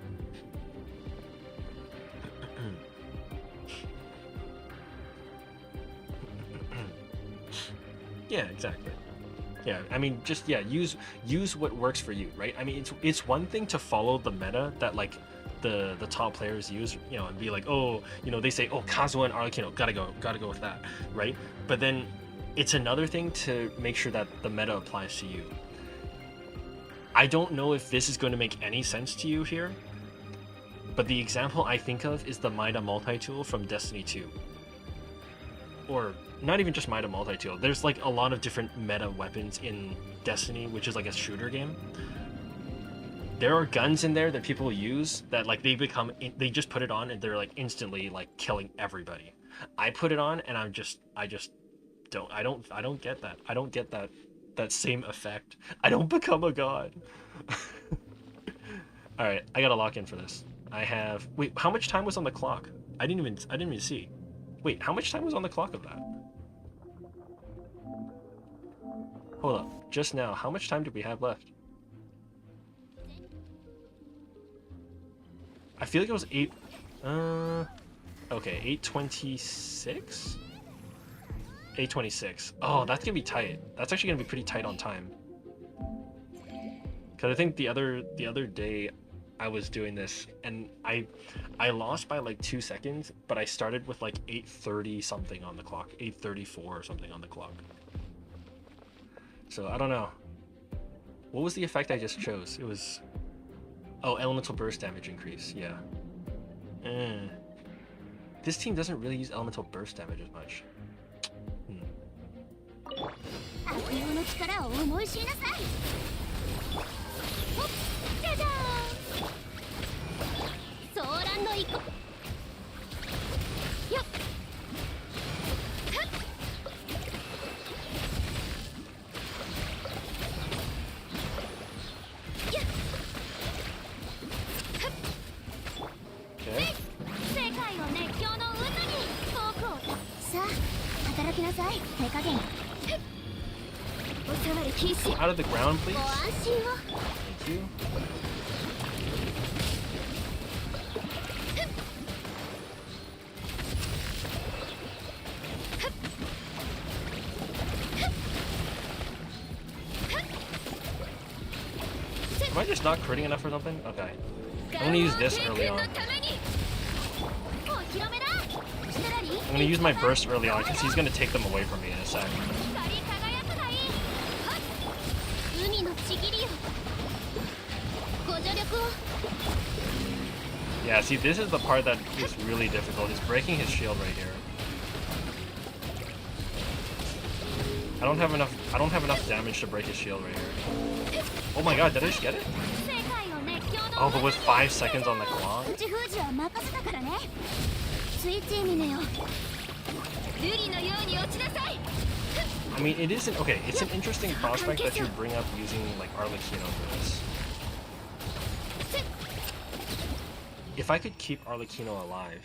[SPEAKER 1] Yeah, exactly. Yeah, I mean, just use what works for you, right? I mean, it's one thing to follow the meta that like the top players use, and be like, oh, they say, oh, Kazuha and Arlecchino, gotta go with that, right? But then it's another thing to make sure that the meta applies to you. I don't know if this is going to make any sense to you here, but the example I think of is the Mida multi-tool from Destiny 2. Or not even just Mida multi-tool. There's like a lot of different meta weapons in Destiny, which is like a shooter game. There are guns in there that people use that like they just put it on and they're like instantly like killing everybody. I put it on and I don't get that. I don't get that same effect. I don't become a god. All right, I gotta lock in for this. Wait, how much time was on the clock? I didn't even see. Wait, how much time was on the clock of that? Hold up, just now, how much time do we have left? I feel like it was 8:26? 8:26. Oh, that's gonna be tight. That's actually gonna be pretty tight on time. Cause I think the other day I was doing this and I lost by like 2 seconds, but I started with like 8:30 something on the clock, 8:34 or something on the clock. So I don't know. What was the effect I just chose? It was, oh, elemental burst damage increase. Yeah. This team doesn't really use elemental burst damage as much.
[SPEAKER 3] 悪用の力を思い知りなさい。ほっ、じゃじゃーん。ソーランの一個。よっ。はっ。やっ。はっ。
[SPEAKER 1] Okay.
[SPEAKER 3] 世界を熱狂の渦に僕を。さあ、働きなさい。手加減。
[SPEAKER 1] Out of the ground, please.
[SPEAKER 3] ご安心を。
[SPEAKER 1] Thank you. Am I just not critting enough or something? Okay. I'm gonna use this early on. I'm gonna use my burst early on because he's gonna take them away from me in a sec. Yeah, see, this is the part that is really difficult. He's breaking his shield right here. I don't have enough damage to break his shield right here. Oh my god, did I just get it? Oh, but with 5 seconds on the clock? I mean, it isn't... Okay, it's an interesting prospect that you bring up using, like, Arlecchino for this. If I could keep Arlecchino alive...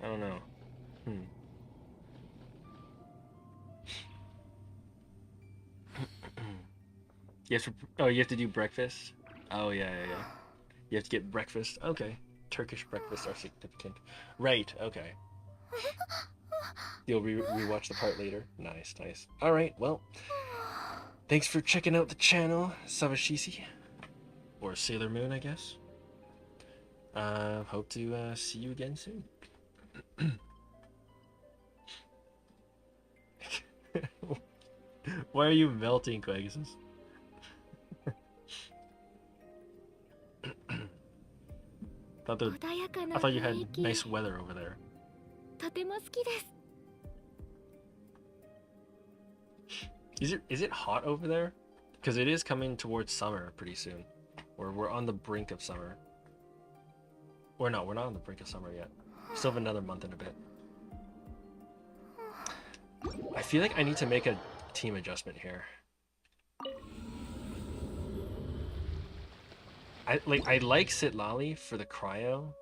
[SPEAKER 1] I don't know. You have to do breakfast? Oh, yeah. You have to get breakfast? Okay. Turkish breakfasts are significant. Right, okay. You'll rewatch the part later? Nice. Alright, well. Thanks for checking out the channel, Savashisi. Or Sailor Moon, I guess. Hope to see you again soon. Why are you melting, Quagus? I thought you had nice weather over there. Is it hot over there? Because it is coming towards summer pretty soon. Or we're on the brink of summer. Or no, we're not on the brink of summer yet. Still have another month and a bit. I feel like I need to make a team adjustment here. I like Sitlali for the cryo,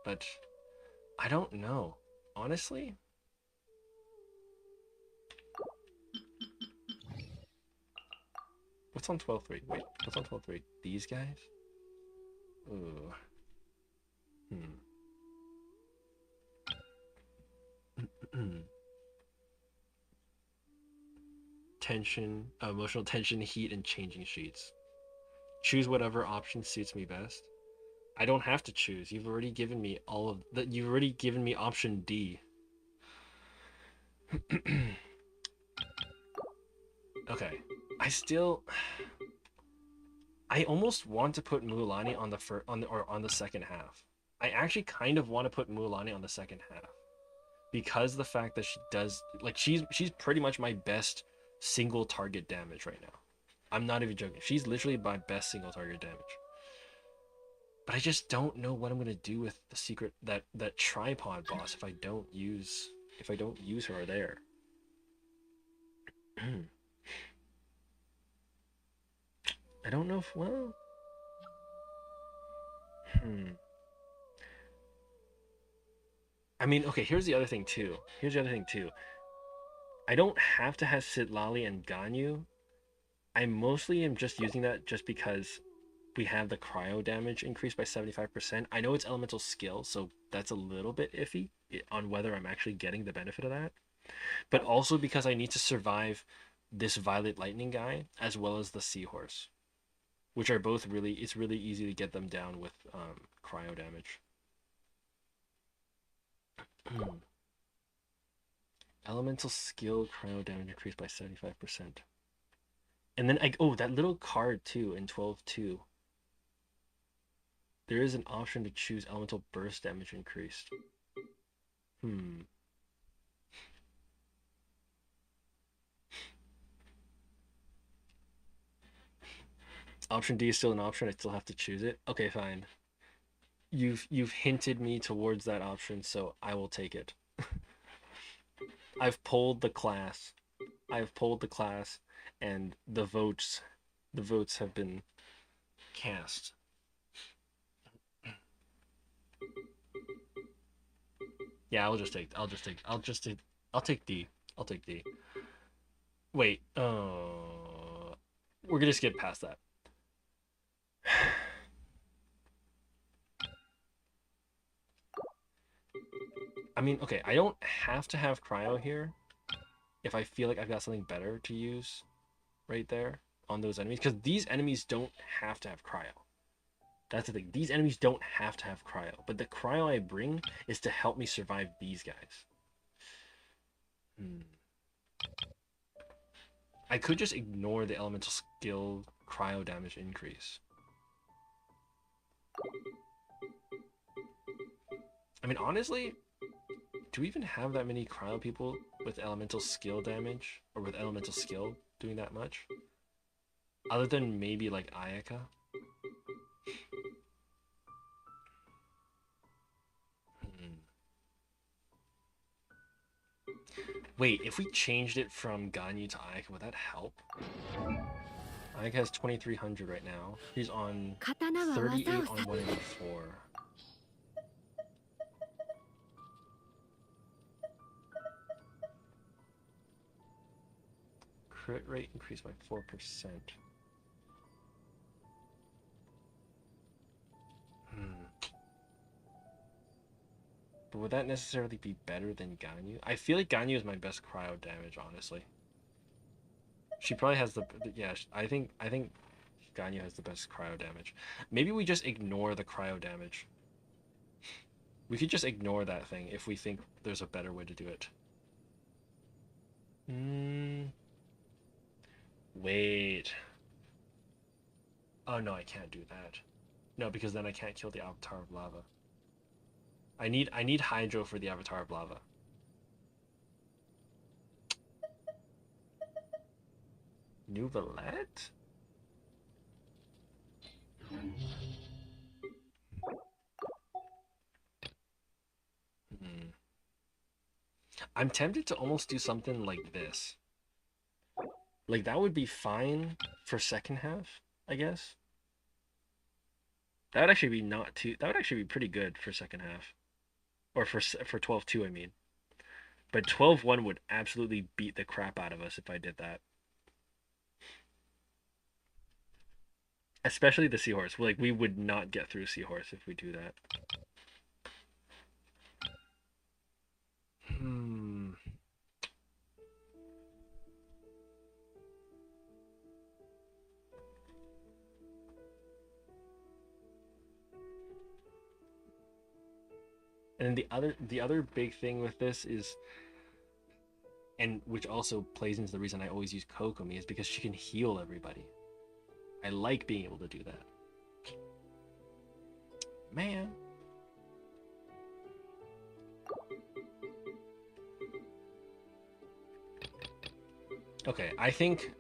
[SPEAKER 1] but I don't know. Honestly? What's on 12.3? Wait, what's on 12.3? These guys? Ooh. Tension, emotional tension, heat, and changing sheets. Choose whatever option suits me best. I don't have to choose. You've already given me all of that. You've already given me option D. Okay. I almost want to put Mulan on the second half. I actually kind of want to put Mulan on the second half. Because the fact that she does, like, she's pretty much my best single target damage right now. I'm not even joking. She's literally my best single target damage. But I just don't know what I'm gonna do with the secret that tripod boss if I don't use her there. I don't know if I mean, okay, here's the other thing too. I don't have to have Sitlali and Ganyu. I mostly am just using that just because we have the cryo damage increased by 75%. I know it's elemental skill, so that's a little bit iffy on whether I'm actually getting the benefit of that. But also because I need to survive this Violet Lightning guy as well as the Seahorse, which are both it's really easy to get them down with cryo damage. Elemental skill cryo damage increased by 75%. And then that little card too in 12.2. There is an option to choose elemental burst damage increased. Option D is still an option. I still have to choose it. Okay, fine. You've hinted me towards that option, so I will take it. I've polled the class. And the votes have been cast. Yeah, I'll take D. Wait, we're gonna skip past that. I mean, okay, I don't have to have cryo here if I feel like I've got something better to use right there on those enemies, because these enemies don't have to have cryo. That's the thing. These enemies don't have to have cryo, but the cryo I bring is to help me survive these guys. I could just ignore the elemental skill cryo damage increase. I mean, honestly, do we even have that many cryo people with elemental skill damage, or with elemental skill doing that much? Other than maybe like Ayaka. Wait, if we changed it from Ganyu to Ayaka, would that help? Ayaka has 2300 right now. He's on
[SPEAKER 3] 刀は
[SPEAKER 1] 38
[SPEAKER 3] 技を
[SPEAKER 1] on
[SPEAKER 3] さ
[SPEAKER 1] 184. Crit rate increased by 4%. But would that necessarily be better than Ganyu? I feel like Ganyu is my best cryo damage, honestly. She probably has the yeah. I think Ganyu has the best cryo damage. Maybe we just ignore the cryo damage. We could just ignore that thing if we think there's a better way to do it. Wait. Oh no, I can't do that. No, because then I can't kill the Avatar of Lava. I need Hydro for the Avatar of Lava. Nouvellette? I'm tempted to almost do something like this. Like, that would be fine for second half, I guess. That would actually be not too... That would actually be pretty good for second half. Or for 12-2, I mean. But 12-1 would absolutely beat the crap out of us if I did that. Especially the Seahorse. Like, we would not get through Seahorse if we do that. And the other big thing with this is, and which also plays into the reason I always use Kokomi, is because she can heal everybody. I like being able to do that. Man. Okay, I think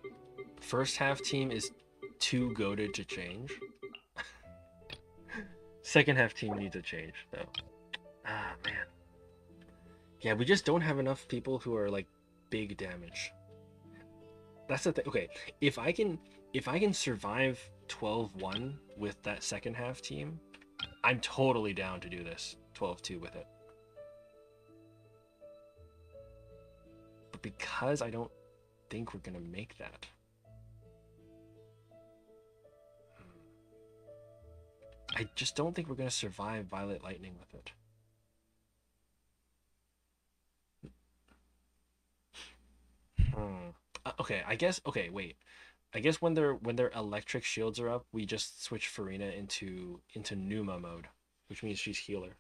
[SPEAKER 1] first half team is too goated to change. Second half team needs a change, though. Ah, man. Yeah, we just don't have enough people who are like big damage. That's the thing. Okay, if I can survive 12-1 with that second half team, I'm totally down to do this 12-2 with it. But because I don't think we're gonna make that. I just don't think we're gonna survive Violet Lightning with it. Okay, I guess. Okay, wait. I guess when their electric shields are up, we just switch Farina into Numa mode, which means she's healer.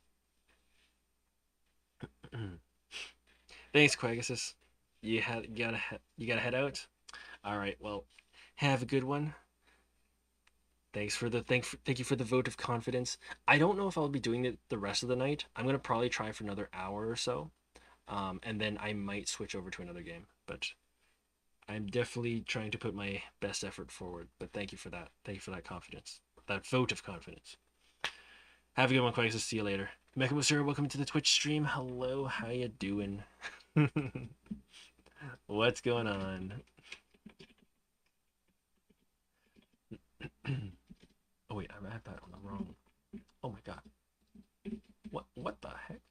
[SPEAKER 1] Thanks, Quagus. You gotta head out. All right. Well, have a good one. Thank you for the vote of confidence. I don't know if I'll be doing it the rest of the night. I'm gonna probably try for another hour or so, and then I might switch over to another game. But I'm definitely trying to put my best effort forward. But thank you for that. Thank you for that confidence. That vote of confidence. Have a good one, Quagus. See you later. Mechamusura, welcome to the Twitch stream. Hello, how you doing? What's going on? Oh wait, I have that on the wrong. Oh my god. What the heck?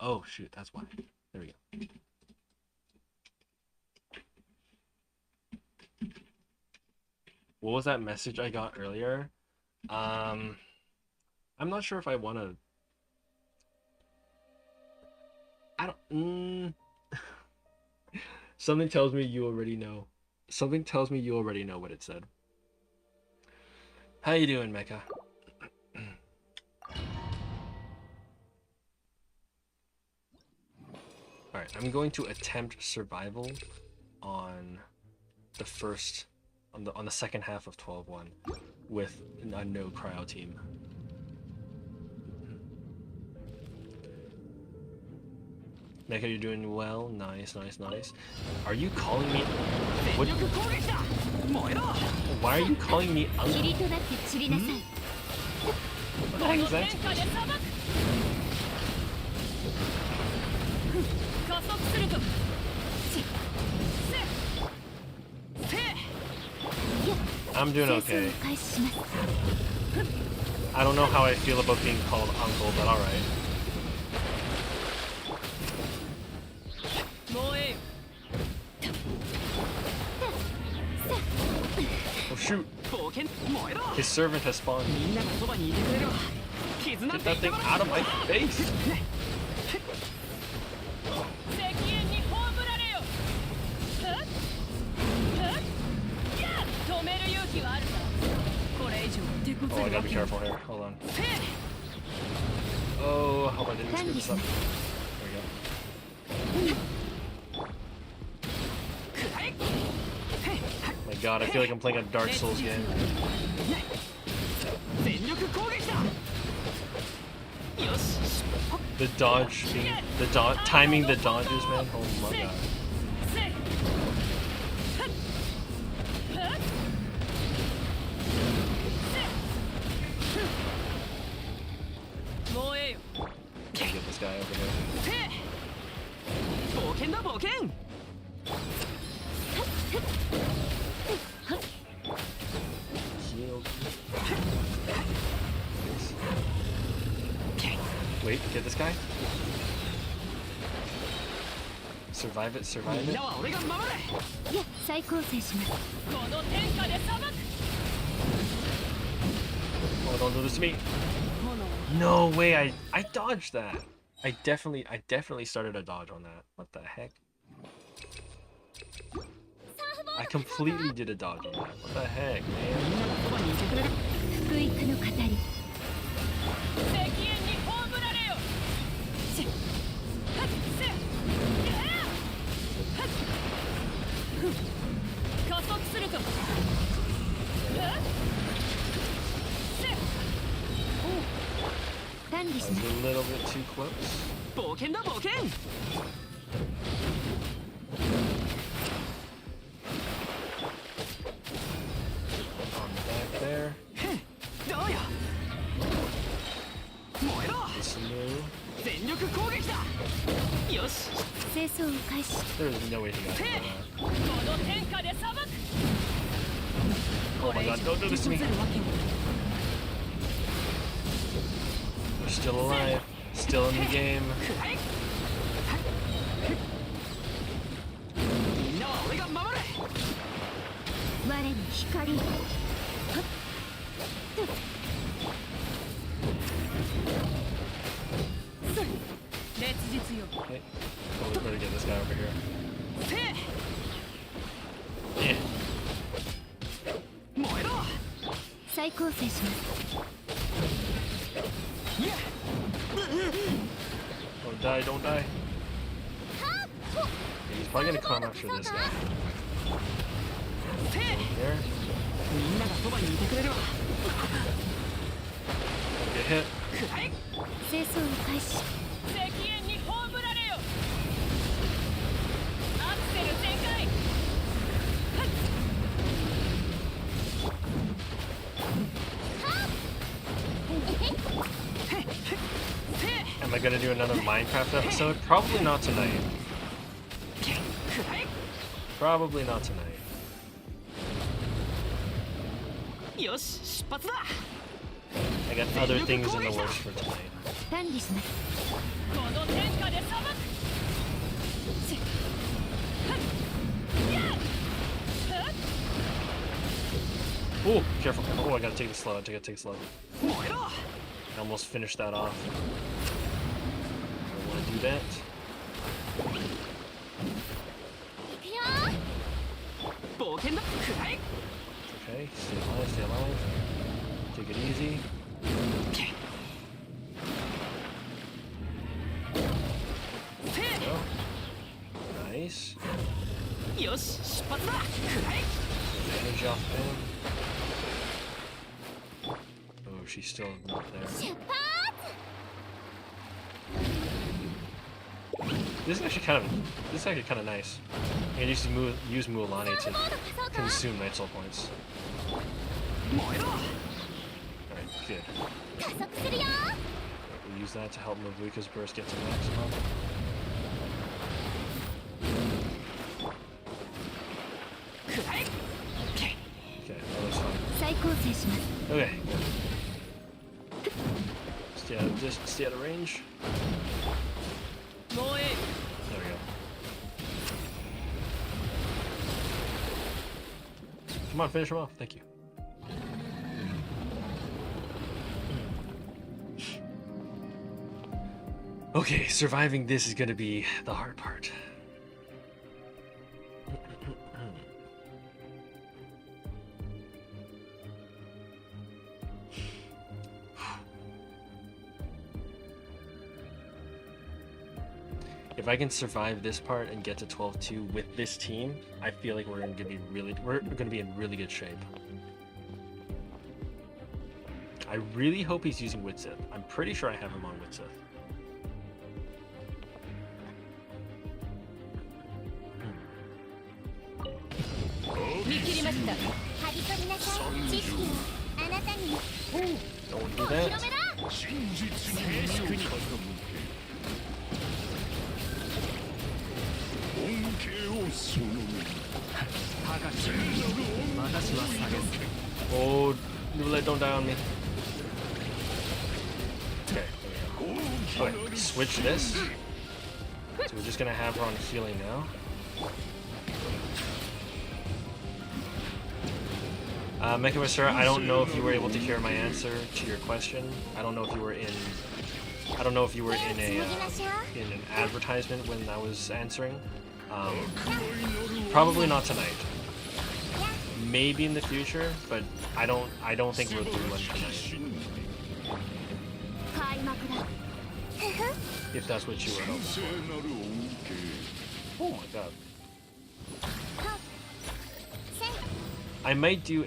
[SPEAKER 1] Oh shoot, that's why. There we go. What was that message I got earlier? I'm not sure if I want to. I don't. Something tells me you already know. Something tells me you already know what it said. How you doing, Mecha? Alright, I'm going to attempt survival on the first, on the second half of 12-1 with a no cryo team. Mecha, you're doing well. Nice, nice, nice. Are you calling me? What?
[SPEAKER 4] 全力攻撃だ燃えろ
[SPEAKER 1] Why are you calling me uncle?
[SPEAKER 3] 霧となって散りなさい
[SPEAKER 1] What the
[SPEAKER 2] こ
[SPEAKER 1] heck
[SPEAKER 2] の
[SPEAKER 1] is that?
[SPEAKER 2] 天下で裁く加速するとせ
[SPEAKER 1] I'm doing
[SPEAKER 3] 清掃
[SPEAKER 1] okay.
[SPEAKER 3] を開始します
[SPEAKER 1] I don't know how I feel about being called uncle, but all right.
[SPEAKER 2] もうええよ
[SPEAKER 1] Oh shoot!
[SPEAKER 4] 冒険燃えろ
[SPEAKER 1] His servant has spawned.
[SPEAKER 4] みんながそばにいてくれるわ絆
[SPEAKER 1] Get
[SPEAKER 4] って
[SPEAKER 1] that
[SPEAKER 4] 言
[SPEAKER 1] thing
[SPEAKER 4] って
[SPEAKER 1] out of my face!
[SPEAKER 2] 石煙に葬られよ止める勇気はあるかこれ以上手こず
[SPEAKER 1] Oh, I
[SPEAKER 2] る
[SPEAKER 1] gotta
[SPEAKER 2] わ
[SPEAKER 1] be
[SPEAKER 2] けに
[SPEAKER 1] careful here. Hold on. Oh, I hope I didn't screw this up. There we go.
[SPEAKER 4] くらえ
[SPEAKER 1] My god, I feel like I'm playing a Dark Souls game.
[SPEAKER 4] 全力攻撃だよし
[SPEAKER 1] The dodge, timing the dodges, man. Oh my god.
[SPEAKER 2] もうええよ
[SPEAKER 1] Get this guy over here.
[SPEAKER 4] 冒険だ冒険
[SPEAKER 1] Heal. Wait, get this guy. Survive it, survive
[SPEAKER 4] みん
[SPEAKER 1] it.
[SPEAKER 4] なは俺が守れ
[SPEAKER 3] いや再構成します
[SPEAKER 2] この天下で裁く
[SPEAKER 1] Oh, don't do this to me.
[SPEAKER 2] 炎
[SPEAKER 1] No way, I dodged that. I definitely started a dodge on that. What the heck? I completely did a dodge on that. What the heck,
[SPEAKER 4] み
[SPEAKER 1] man?
[SPEAKER 4] んながそばにいてくれる
[SPEAKER 3] 福育の語り
[SPEAKER 2] 石煙に葬られよせ加速すると
[SPEAKER 3] 管理
[SPEAKER 1] I
[SPEAKER 3] し
[SPEAKER 1] was
[SPEAKER 3] ます
[SPEAKER 1] a little bit too close.
[SPEAKER 4] 冒険だ冒険
[SPEAKER 1] On the back there.
[SPEAKER 4] どうよ燃えろ
[SPEAKER 1] Slow.
[SPEAKER 4] 全力攻撃だよし
[SPEAKER 3] 清掃を開始
[SPEAKER 1] There's no way he got that.
[SPEAKER 2] この天下で裁く
[SPEAKER 1] Oh my god, don't do this to me.
[SPEAKER 2] 手こずるわけに
[SPEAKER 1] We're still alive. Still in the game.
[SPEAKER 4] くらえみんなは俺が守れ
[SPEAKER 3] 我に光を
[SPEAKER 2] 烈日よ
[SPEAKER 1] Okay. Oh, we better get this guy over here.
[SPEAKER 4] せ
[SPEAKER 1] Yeah.
[SPEAKER 4] 燃えろ
[SPEAKER 3] 再構成します
[SPEAKER 4] いや
[SPEAKER 1] Don't die, don't die. Yeah, he's probably gonna come after this guy.
[SPEAKER 4] せ
[SPEAKER 1] There.
[SPEAKER 4] みんながそばにいてくれるわ
[SPEAKER 1] Don't get hit.
[SPEAKER 4] くらえ
[SPEAKER 3] 清掃を開始
[SPEAKER 2] 石煙に葬られよアクセル全開
[SPEAKER 1] Am I gonna do another Minecraft episode? Probably not tonight.
[SPEAKER 4] くらえ
[SPEAKER 1] Probably not tonight.
[SPEAKER 4] よし出発だ
[SPEAKER 1] I got other things in the works for tonight.
[SPEAKER 3] 管理します
[SPEAKER 2] この天下で裁く
[SPEAKER 1] Oh, careful. Oh, I gotta take it slow. I gotta take it slow.
[SPEAKER 4] 燃えろ
[SPEAKER 1] I almost finished that off. I don't want to do that.
[SPEAKER 3] いくよ
[SPEAKER 4] 冒険だくらえ
[SPEAKER 1] Okay, stay alive, stay alive. Take it easy. Go. Nice.
[SPEAKER 4] よし出発だくらえ
[SPEAKER 1] Damage off him. Oh, she's still not there.
[SPEAKER 3] 出発
[SPEAKER 1] This is actually kind of nice. And use Mualani to consume Night Soul points. Alright, good.
[SPEAKER 3] 加速するよ
[SPEAKER 1] We'll use that to help Mavuka's burst get to maximum. Okay, that was fun.
[SPEAKER 3] 再構成します
[SPEAKER 1] Okay, good. Stay out of range.
[SPEAKER 2] もうえ
[SPEAKER 1] There we go. Come on, finish him off. Thank you. Okay, surviving this is gonna be the hard part. If I can survive this part and get to 12-2 with this team, I feel like we're gonna be in really good shape. I really hope he's using Witsith. I'm pretty sure I have him on Witsith.
[SPEAKER 2] 見切りました
[SPEAKER 3] はび取りなさい知識はあなたに
[SPEAKER 1] Don't do
[SPEAKER 3] お
[SPEAKER 1] that.
[SPEAKER 3] 披露目だ
[SPEAKER 2] 真実に傾くに恩恵をその目
[SPEAKER 4] 高き私は下げず
[SPEAKER 1] Oh, Nublet, don't die on me. Okay, there we go. Okay, switch this. So we're just gonna have her on healing now. Mecha Masura, I don't know if you were able to hear my answer to your question. I don't know if you were in an advertisement when I was answering. Probably not tonight. Maybe in the future, but I don't think we'll do one tonight.
[SPEAKER 3] 開幕だふふ
[SPEAKER 1] If that's what you were hoping
[SPEAKER 2] 聖なる恩恵
[SPEAKER 1] for. Oh my god.
[SPEAKER 3] はっせ
[SPEAKER 1] I might do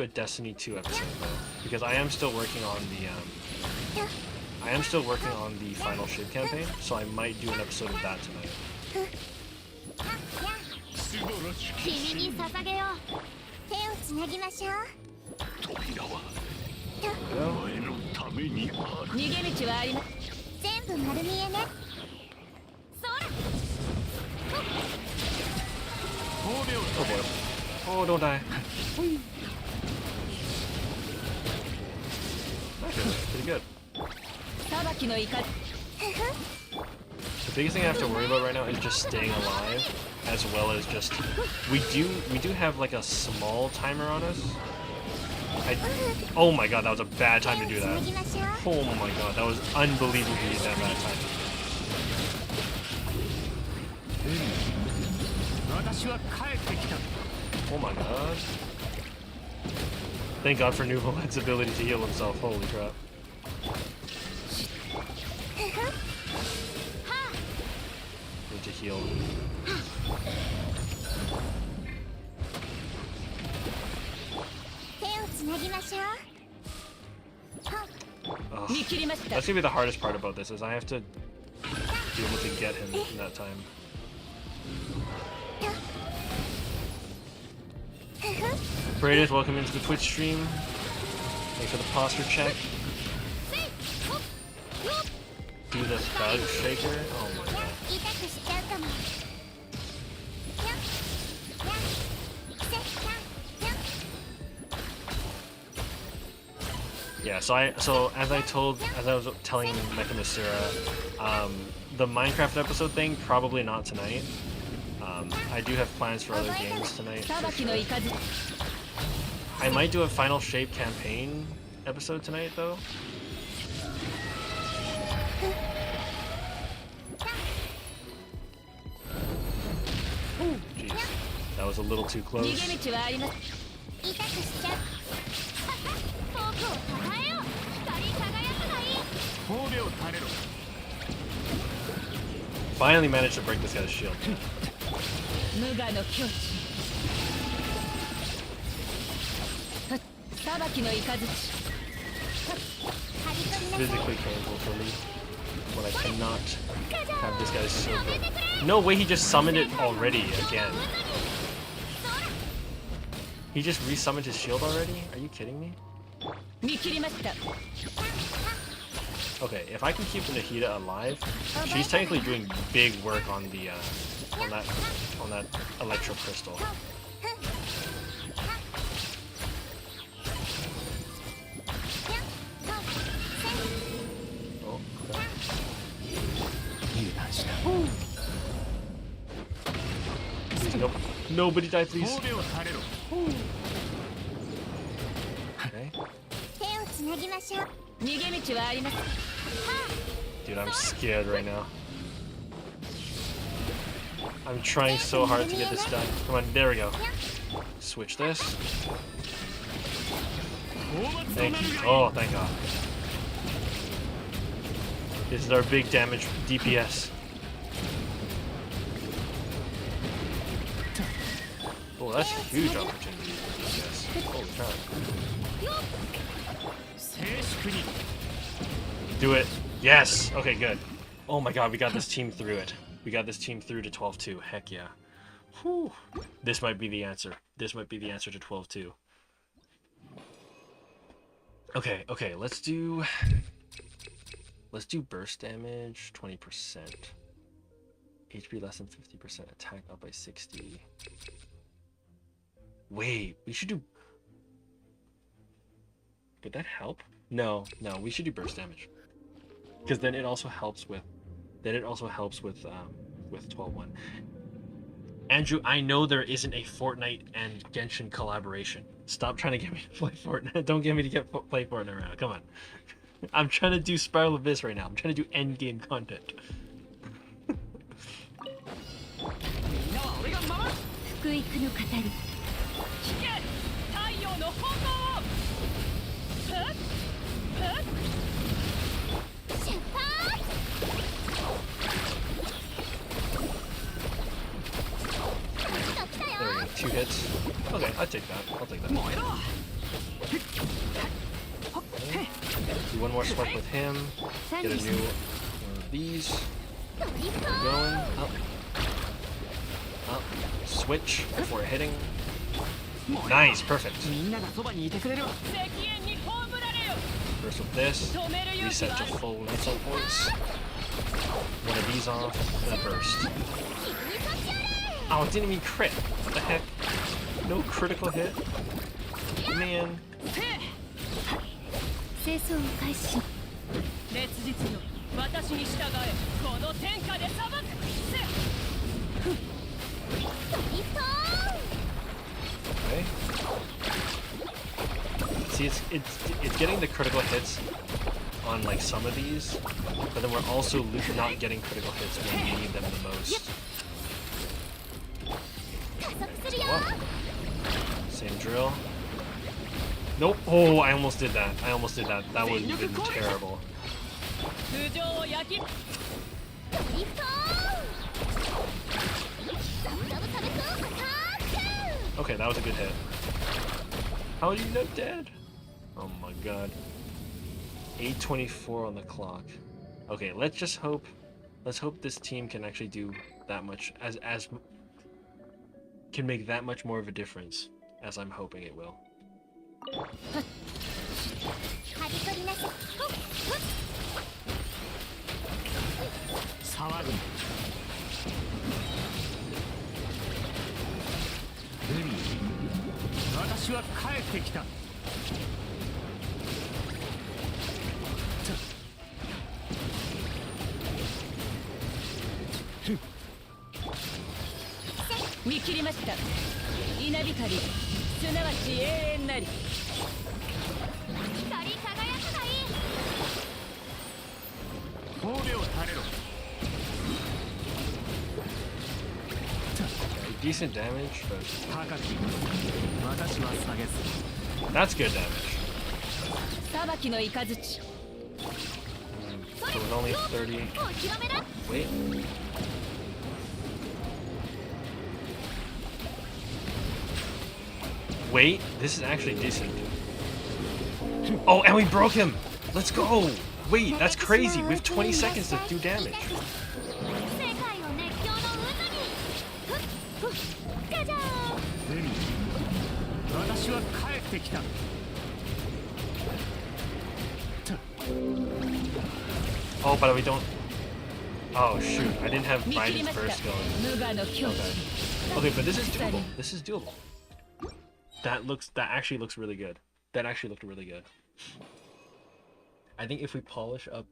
[SPEAKER 1] a Destiny 2 episode though, because I am still working on the final ship campaign, so I might do an episode of that tonight.
[SPEAKER 3] はっや
[SPEAKER 2] 素晴らしき
[SPEAKER 3] 君に捧げよう手をつなぎましょう
[SPEAKER 2] 扉は
[SPEAKER 1] There we go.
[SPEAKER 2] お前のためにある
[SPEAKER 3] 逃げ道はありま全部丸見えねそら
[SPEAKER 1] Oh boy. Oh, don't die. Okay, pretty good.
[SPEAKER 2] 裁きの怒り
[SPEAKER 1] The biggest thing I have to worry about right now is just staying alive, as well as just we do have like a small timer on us. Oh my god, that was a bad time to do
[SPEAKER 3] つな
[SPEAKER 1] that.
[SPEAKER 3] ぎましょう
[SPEAKER 1] Oh my god, that was unbelievably that bad time.
[SPEAKER 4] 私は帰ってきた
[SPEAKER 1] Oh my god. Thank god for Nuvolet's ability to heal himself. Holy crap.
[SPEAKER 3] ふふは
[SPEAKER 1] Need to heal.
[SPEAKER 3] 手をつなぎましょうはっ
[SPEAKER 1] Ugh.
[SPEAKER 2] 見切りました
[SPEAKER 1] That's gonna be the hardest part about this, is I have to be able to get him in that time.
[SPEAKER 3] ふふ
[SPEAKER 1] Bradis, welcome into the Twitch stream. Thanks for the posture check.
[SPEAKER 3] せいほっよっ
[SPEAKER 1] Do the thug shaker. Oh my
[SPEAKER 3] や
[SPEAKER 1] god.
[SPEAKER 3] 痛くしちゃうかもややせやや
[SPEAKER 1] Yeah, so as I was telling Mecha Masura, the Minecraft episode thing, probably not tonight. I do have plans for other games tonight.
[SPEAKER 2] 裁
[SPEAKER 1] for
[SPEAKER 2] きの
[SPEAKER 1] sure.
[SPEAKER 2] 怒り
[SPEAKER 1] I might do a Final Shape campaign episode tonight, though. Jeez, that was a little too
[SPEAKER 2] 逃
[SPEAKER 1] close.
[SPEAKER 2] げ道はあります
[SPEAKER 3] 痛くしちゃう僕をたたえよ光り輝くがいい
[SPEAKER 4] 褒美を垂れろ
[SPEAKER 1] Finally managed to break this guy's shield.
[SPEAKER 2] 無我の境地裁きの雷
[SPEAKER 3] 張り取りなさい
[SPEAKER 1] Physically painful for me. when I cannot have this guy's silver. No way, he just summoned it already again. He just resummoned his shield already? Are you kidding me? Okay, if I can keep Nahida alive, she's technically doing big work on the on that electro crystal. Oh, okay. Please, nope. Nobody die, please. Okay. Dude, I'm scared right now. I'm trying so hard to get this done. Come on, there we go. Switch this. Thank you. Oh, thank God. This is our big damage DPS. Oh, that's a huge opportunity for DPS. Holy crap. Do it. Yes. Okay, good. Oh my God, we got this team through it. We got this team through to 12-2. Heck yeah. Whew. This might be the answer. This might be the answer to 12-2. Okay, okay, let's do burst damage 20%. HP less than 50%, attack up by 60. Wait, we should do... Would that help? No, no, we should do burst damage. Because then it also helps with 12-1. Andrew, I know there isn't a Fortnite and Genshin collaboration. Stop trying to get me to play Fortnite. Don't get me to play Fortnite right now. Come on. I'm trying to do Spiral Abyss right now. I'm trying to do endgame content. There we go, 2 hits. Okay, I'll take that. I'll take that. Okay. Do one more swipe with him. Get a new one of these. Keep going. Up. Up. Switch before hitting. Nice, perfect. First with this. Reset to full lethal points. One of these off. And a burst. Oh, it didn't even crit. What the heck? No critical hit? Man. Okay. See, it's getting the critical hits on like some of these, but then we're also not getting critical hits when we need them the most. What? Same drill. Nope. Oh, I almost did that. I almost did that. That would have been terrible. Okay, that was a good hit. How are you not dead? Oh my God. 8:24 on the clock. Okay, let's just hope. Let's hope this team can actually do that much can make that much more of a difference as I'm hoping it will. Decent damage, but that's good damage. So it's only 30. Wait. Wait, this is actually decent. Oh, and we broke him! Let's go! Wait, that's crazy. We have 20 seconds to do damage.
[SPEAKER 3] 世界を熱狂の渦にふっふっじゃじゃーん。
[SPEAKER 4] ルミ私は帰ってきた。
[SPEAKER 1] Oh, but we don't. Oh shoot! I didn't have Raiden's burst going.
[SPEAKER 2] 無我の境地
[SPEAKER 1] Okay, but this is doable. This is doable. That actually looks really good. That actually looked really good. I think if we polish up,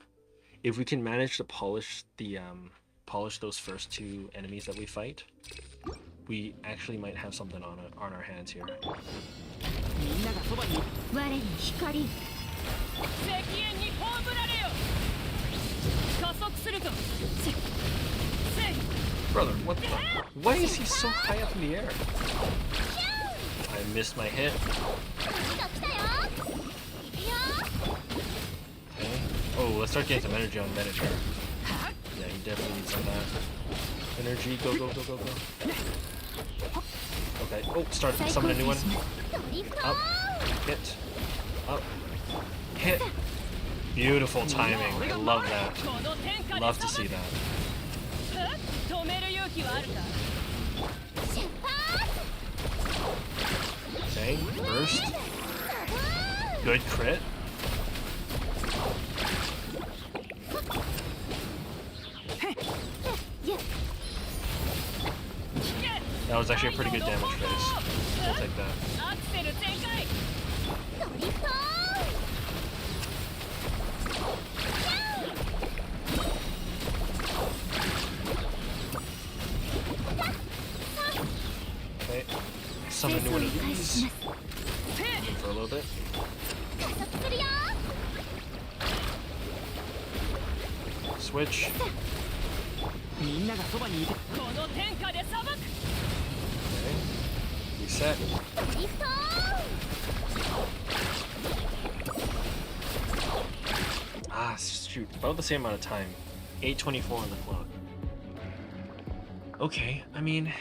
[SPEAKER 1] if we can manage to polish those first two enemies that we fight, we actually might have something on our hands here.
[SPEAKER 4] みんながそばに。
[SPEAKER 3] 我に光
[SPEAKER 2] 赤煙に葬られよ加速するぞせ
[SPEAKER 1] Brother, what the? Why is he so high up in the air? I missed my hit.
[SPEAKER 3] 来た来たよいくよ
[SPEAKER 1] Okay. Oh, let's start getting some energy on Bennett here. Yeah, he definitely needs some of that. Energy, go, go, go, go, go. Okay. Oh, start summon a new one.
[SPEAKER 3] ドリフト
[SPEAKER 1] Up, hit, up, hit. Beautiful timing. I love that.
[SPEAKER 2] この天下で
[SPEAKER 1] Love to see that.
[SPEAKER 2] 止める勇気はあるか
[SPEAKER 3] 出発
[SPEAKER 1] Okay, burst. Good crit. That was actually a pretty good damage face. We'll take that.
[SPEAKER 2] アクセル全開
[SPEAKER 3] ドリフト
[SPEAKER 1] Okay. Summon a new one of these. For a little bit.
[SPEAKER 3] 加速するよ
[SPEAKER 1] Switch.
[SPEAKER 4] みんながそばにいて。
[SPEAKER 2] この天下で裁く
[SPEAKER 1] Okay. Reset.
[SPEAKER 3] ドリフト
[SPEAKER 1] Ah, shoot. About the same amount of time. 8:24 on the clock. Okay, I mean,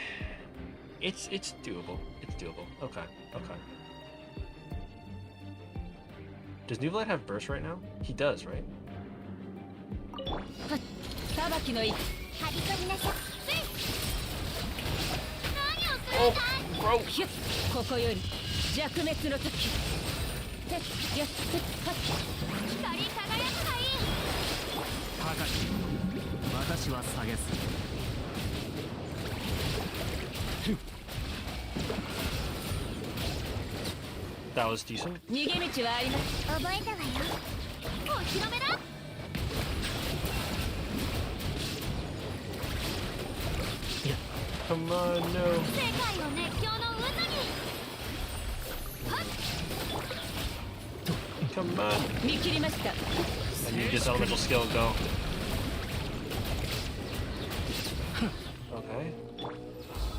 [SPEAKER 1] it's doable. It's doable. Okay, okay. Does Nuvelight have burst right now? He does, right?
[SPEAKER 2] 裁きの一
[SPEAKER 3] はびこりなさい何をする
[SPEAKER 1] Oh,
[SPEAKER 3] んだい
[SPEAKER 1] bro.
[SPEAKER 2] ヒュッここより弱滅の時てっやっふっはっ
[SPEAKER 3] 光り輝くがいい
[SPEAKER 4] 高き私は下げす。
[SPEAKER 1] That was decent.
[SPEAKER 2] 逃げ道はあります
[SPEAKER 3] 覚えたわよお披露目だ
[SPEAKER 1] Come on, no.
[SPEAKER 3] 世界を熱狂の渦に
[SPEAKER 1] Come on.
[SPEAKER 2] 見切りました
[SPEAKER 1] I need this elemental skill. Go. Okay.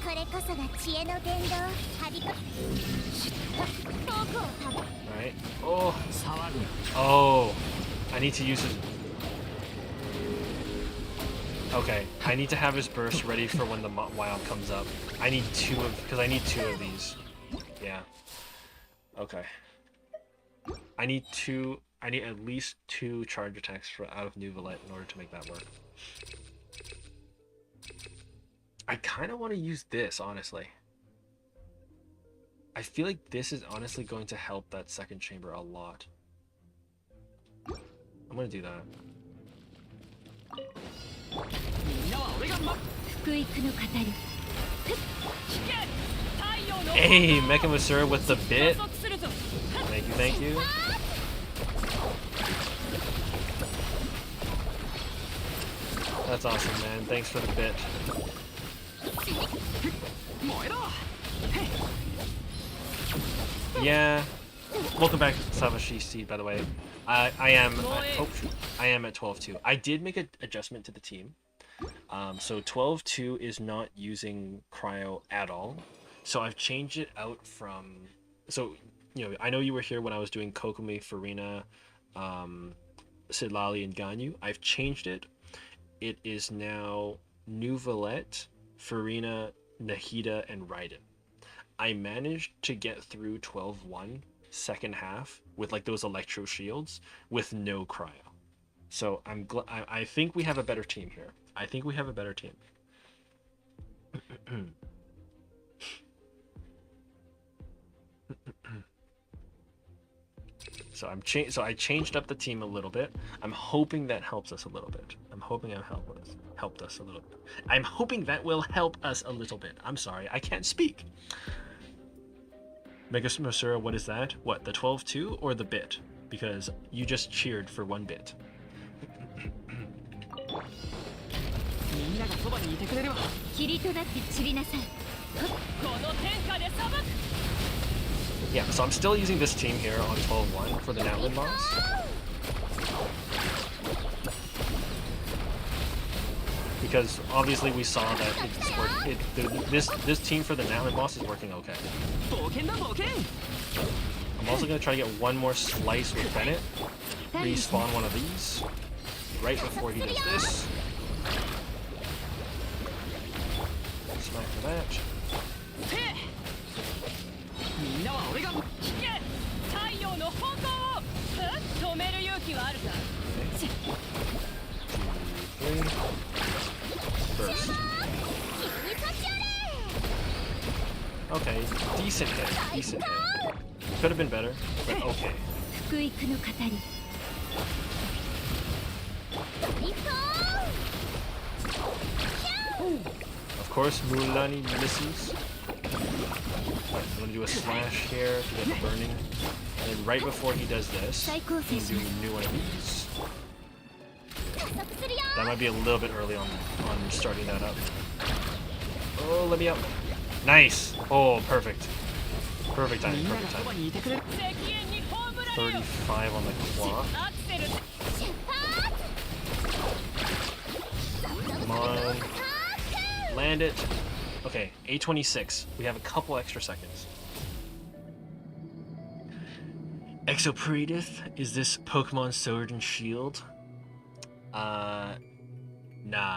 [SPEAKER 3] これこそが知恵の伝道はびこ遠くをたぶ
[SPEAKER 1] Alright. Oh.
[SPEAKER 4] 騒ぐ。
[SPEAKER 1] Oh. I need to use it. Okay. I need to have his burst ready for when the wild comes up. I need because I need two of these. Yeah. Okay. I need at least 2 charge attacks out of Nuvelight in order to make that work. I kind of want to use this, honestly. I feel like this is honestly going to help that second chamber a lot. I'm gonna do that.
[SPEAKER 4] みんなは俺がま。
[SPEAKER 3] 福育の語り
[SPEAKER 1] Hey, Mechamasura with the bit.
[SPEAKER 2] 加速するぞ
[SPEAKER 1] Thank you, thank you. That's awesome, man. Thanks for the bit.
[SPEAKER 4] 燃えろ。
[SPEAKER 1] Yeah. Welcome back, Savashi Seed, by the way. I am at 12-2. I did make an adjustment to the team. So 12-2 is not using cryo at all. So I've changed it out from. So I know you were here when I was doing Kokomi, Farina, Sidlali, and Ganyu. I've changed it. It is now Nuvalet, Farina, Nahida, and Raiden. I managed to get through 12-1 second half with like those electro shields with no cryo. So I think we have a better team here. I think we have a better team. So I changed up the team a little bit. I'm hoping that helps us a little bit. I'm hoping I've helped us a little bit. I'm hoping that will help us a little bit. I'm sorry, I can't speak. Mega Masura, what is that? What, the 12-2 or the bit? Because you just cheered for 1 bit. Yeah, so I'm still using this team here on 12-1 for the Natlan boss. Because obviously we saw that this team for the Natlan boss is working okay. I'm also going to try to get one more slice with Bennett. Respawn one of these right before he does this. Smack for that. Burst. Okay, decent hit. Decent hit. Could have been better, but okay. Of course, Mulani misses. Right, I'm gonna do a slash here to get the burning. And then right before he does this, I'm gonna do a new one of these. That might be a little bit early on starting that up. Oh, let me up. Nice! Oh, perfect. Perfect timing, perfect timing. 35 on the clock. Come on. Land it. Okay, 8:26. We have a couple extra seconds. Exopredath, is this Pokemon Sword and Shield? Nah,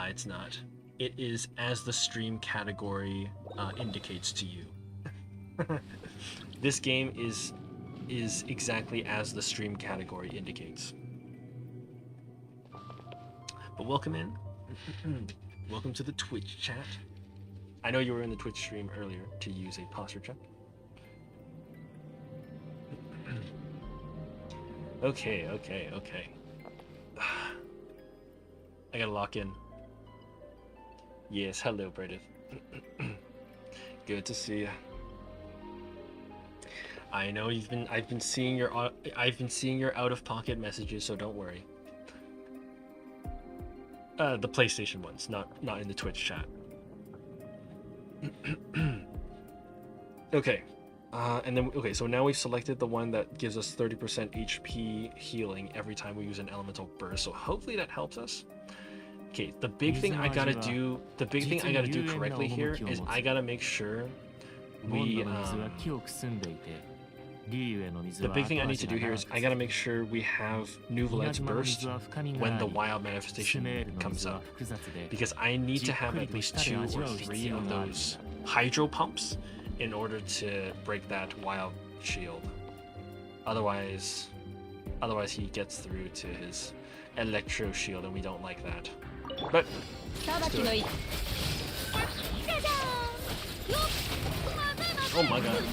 [SPEAKER 1] it's not. It is as the stream category indicates to you. This game is exactly as the stream category indicates. But welcome in. Welcome to the Twitch chat. I know you were in the Twitch stream earlier to use a posture check. Okay. I gotta lock in. Yes, hello, Bredith. Good to see you. I know I've been seeing your out-of-pocket messages, so don't worry. The PlayStation ones, not in the Twitch chat. Okay. So now we've selected the one that gives us 30% HP healing every time we use an elemental burst. So hopefully that helps us. Okay, the big thing I gotta do correctly here is I gotta make sure we the big thing I need to do here is I gotta make sure we have Nuvolet's burst when the wild manifestation comes up, because I need to have at least 2 or 3 of those hydro pumps in order to break that wild shield. Otherwise he gets through to his electro shield, and we don't like that. But let's do it. Oh my god.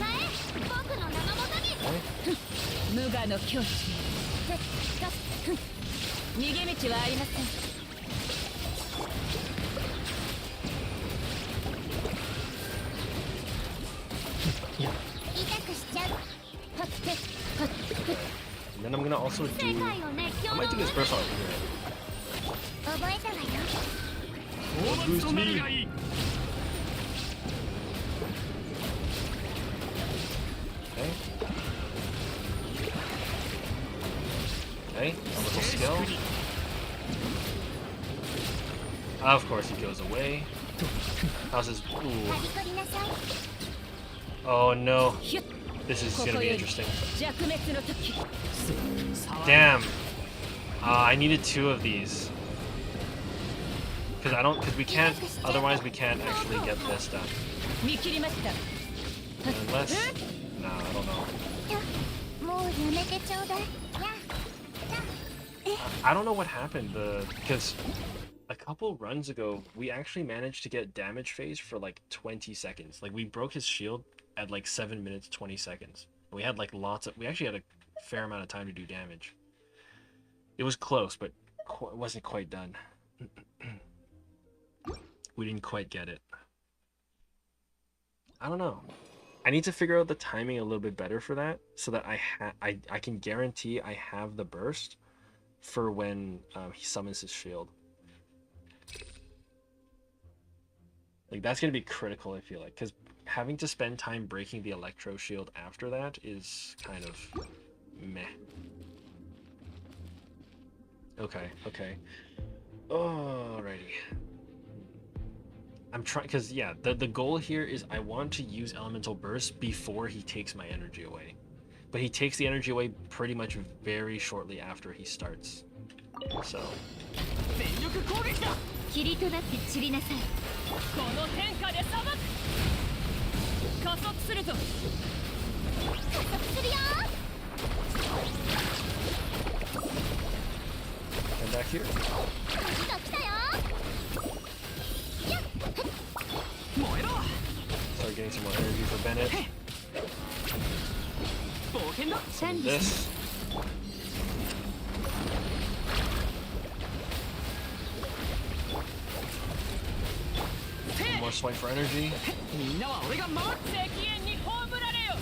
[SPEAKER 1] And then I'm gonna also do, I might do this burst on here. Oh, boost me! Okay, a little skill. Of course he goes away. How's his... Ooh. Oh no. This is gonna be interesting. Damn. I needed 2 of these. Because we can't, otherwise we can't actually get this done. Unless, no, I don't know. I don't know what happened. Because a couple runs ago, we actually managed to get damage phase for like 20 seconds. Like we broke his shield at like 7 minutes 20 seconds. We had like we actually had a fair amount of time to do damage. It was close, but it wasn't quite done. We didn't quite get it. I don't know. I need to figure out the timing a little bit better for that, so that I can guarantee I have the burst for when he summons his shield. Like that's gonna be critical, I feel like, because having to spend time breaking the electro shield after that is kind of meh. Okay. Alrighty. I'm trying, because yeah, the goal here is I want to use elemental burst before he takes my energy away, but he takes the energy away pretty much very shortly after he starts. So
[SPEAKER 3] 霧となって散りなさい。
[SPEAKER 2] この天下で裁く。加速するぞ。
[SPEAKER 3] 加速するよ。
[SPEAKER 1] come back here.
[SPEAKER 3] 火が来たよ。
[SPEAKER 1] Start getting some more energy for Bennett. Some of this. More swipe for energy.
[SPEAKER 4] みんなは俺が守る。
[SPEAKER 2] 赤煙に葬られよ。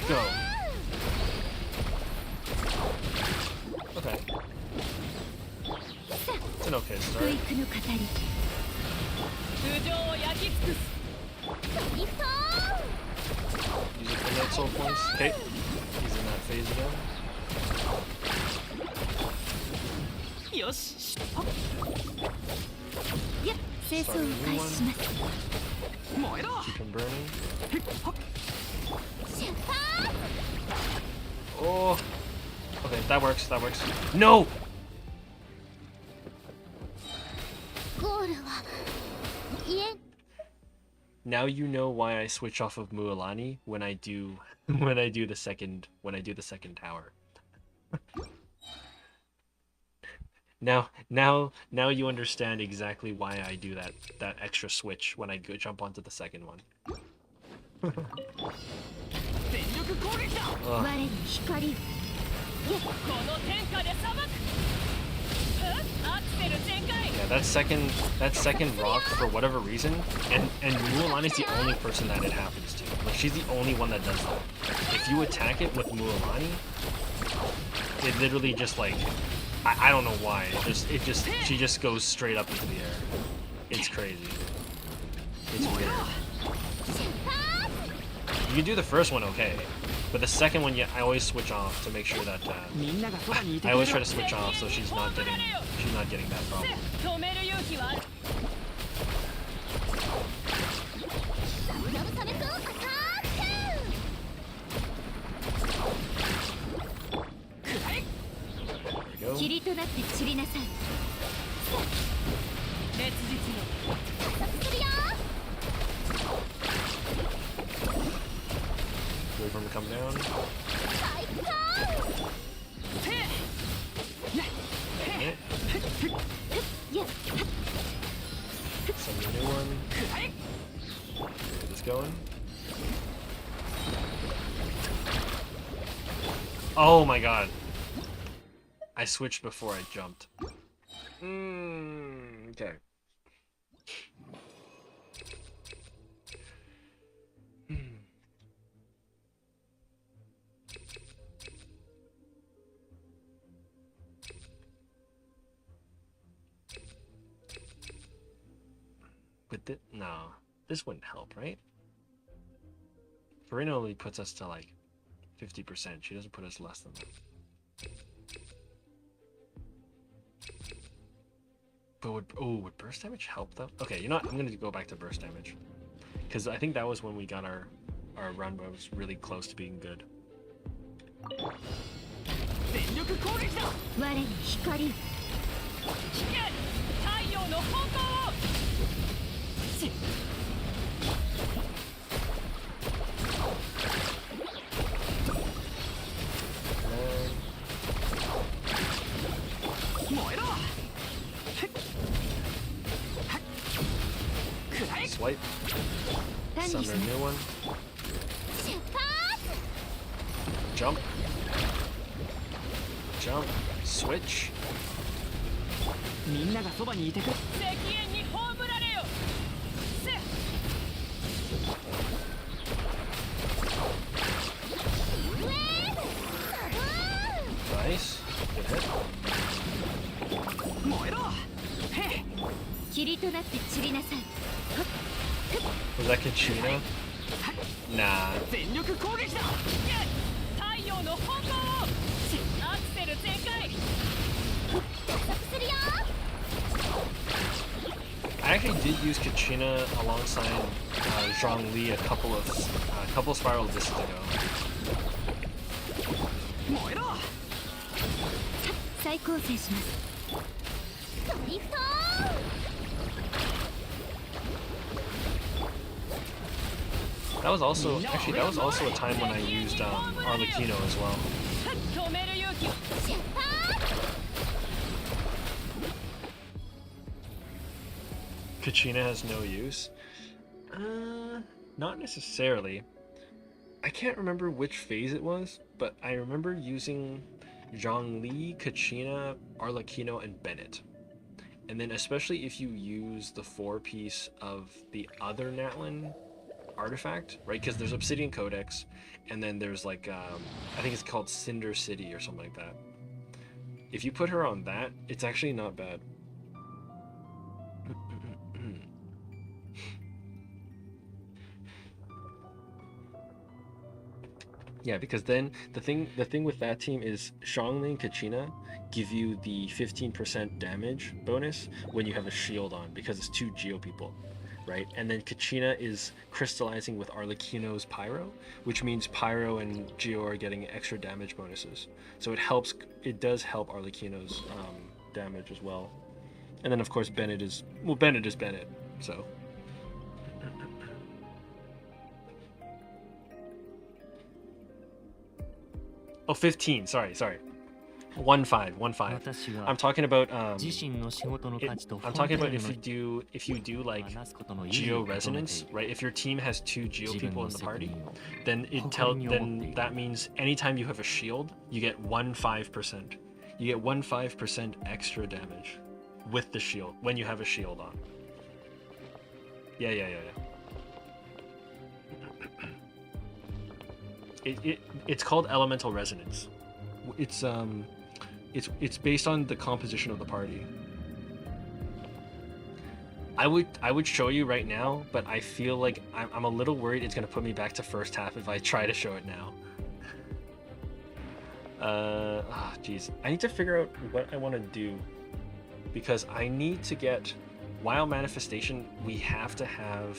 [SPEAKER 1] Go. Okay. It's an okay
[SPEAKER 3] 教
[SPEAKER 1] start.
[SPEAKER 3] 育の語り。
[SPEAKER 2] 頭上を焼き尽くす。
[SPEAKER 3] リフト
[SPEAKER 1] Use it for net soul points. Okay. He's in that phase again.
[SPEAKER 4] よし。
[SPEAKER 3] いや、清掃を開始します。
[SPEAKER 4] 燃えろ。
[SPEAKER 1] Keep him burning.
[SPEAKER 3] 出発
[SPEAKER 1] Oh. Okay, that works. That works. No!
[SPEAKER 3] ゴールは家
[SPEAKER 1] Now you know why I switch off of Mualani when I do the second tower. Now you understand exactly why I do that extra switch when I go jump onto the second one.
[SPEAKER 4] 全力攻撃だ。
[SPEAKER 1] Ugh.
[SPEAKER 3] 我に光を
[SPEAKER 2] この天下で裁く。アクセル全開。
[SPEAKER 1] Yeah, that second rock for whatever reason, and Mulan is the only person that it happens to. Like she's the only one that does that. If you attack it with Mualani, it literally just like I don't know why. She just goes straight up into the air. It's crazy. It's weird. You can do the first one okay, but the second one, yeah, I always switch off to make sure that
[SPEAKER 4] みんながそばにいて
[SPEAKER 1] I
[SPEAKER 4] くれ
[SPEAKER 1] always try
[SPEAKER 4] る
[SPEAKER 1] to。switch off so she's not getting that problem.
[SPEAKER 2] 止める勇気はある。
[SPEAKER 3] ラブサメ君アタック
[SPEAKER 1] There we go.
[SPEAKER 3] 霧となって散りなさい。
[SPEAKER 2] 烈日の。
[SPEAKER 3] 加速するよ
[SPEAKER 1] Wait for him to come down.
[SPEAKER 3] 最高
[SPEAKER 1] Yeah.
[SPEAKER 3] いや
[SPEAKER 1] Send me a new one. Get this going. Oh my god. I switched before I jumped. Okay. With it? No. This wouldn't help, right? Farina only puts us to like 50%. She doesn't put us less than that. But would burst damage help though? Okay, you know what? I'm gonna go back to burst damage. Because I think that was when we got our run where it was really close to being good.
[SPEAKER 4] 全力攻撃だ。
[SPEAKER 3] 我に光を
[SPEAKER 2] 引け。太陽の方向を。
[SPEAKER 1] swipe. Summon a new one.
[SPEAKER 3] 出発
[SPEAKER 1] Jump. Jump. Switch.
[SPEAKER 4] みんながそばにいてくれ。
[SPEAKER 2] 赤煙に葬られよ。せ
[SPEAKER 3] ウェーブ
[SPEAKER 1] Nice. Good hit.
[SPEAKER 4] 燃えろ。へっ。
[SPEAKER 3] 霧となって散りなさい
[SPEAKER 1] Was that Kachina? Nah.
[SPEAKER 4] 全力攻撃だ。
[SPEAKER 2] 太陽の炎をアクセル全開。
[SPEAKER 3] 加速するよ
[SPEAKER 1] I actually did use Kachina alongside Zhongli a couple spiral discs ago.
[SPEAKER 4] 燃えろ。
[SPEAKER 3] 再構成しますドリフト
[SPEAKER 1] That was also a time when I used Arlecchino as well.
[SPEAKER 2] 止める勇気を。
[SPEAKER 3] 出発
[SPEAKER 1] Kachina has no use? Not necessarily. I can't remember which phase it was, but I remember using Zhongli, Kachina, Arlecchino, and Bennett. And then especially if you use the 4-piece of the other Natlin artifact, right? Because there's Obsidian Codex, and then there's like, I think it's called Cinder City or something like that. If you put her on that, it's actually not bad. Yeah, because then the thing with that team is Zhongli and Kachina give you the 15% damage bonus when you have a shield on, because it's 2 Geo people, right? And then Kachina is crystallizing with Arlecchino's Pyro, which means Pyro and Geo are getting extra damage bonuses. So it does help Arlecchino's damage as well. And then of course Bennett is Bennett, so. Oh, 15. Sorry. 15. I'm talking about I'm talking about if you do like Geo Resonance, right? If your team has 2 Geo people in the party, then that means anytime you have a shield, you get 15%. You get 15% extra damage with the shield when you have a shield on. Yeah. It's called Elemental Resonance. It's based on the composition of the party. I would show you right now, but I feel like I'm a little worried it's gonna put me back to first half if I try to show it now. Geez, I need to figure out what I want to do, because I need to get Wild Manifestation. We have to have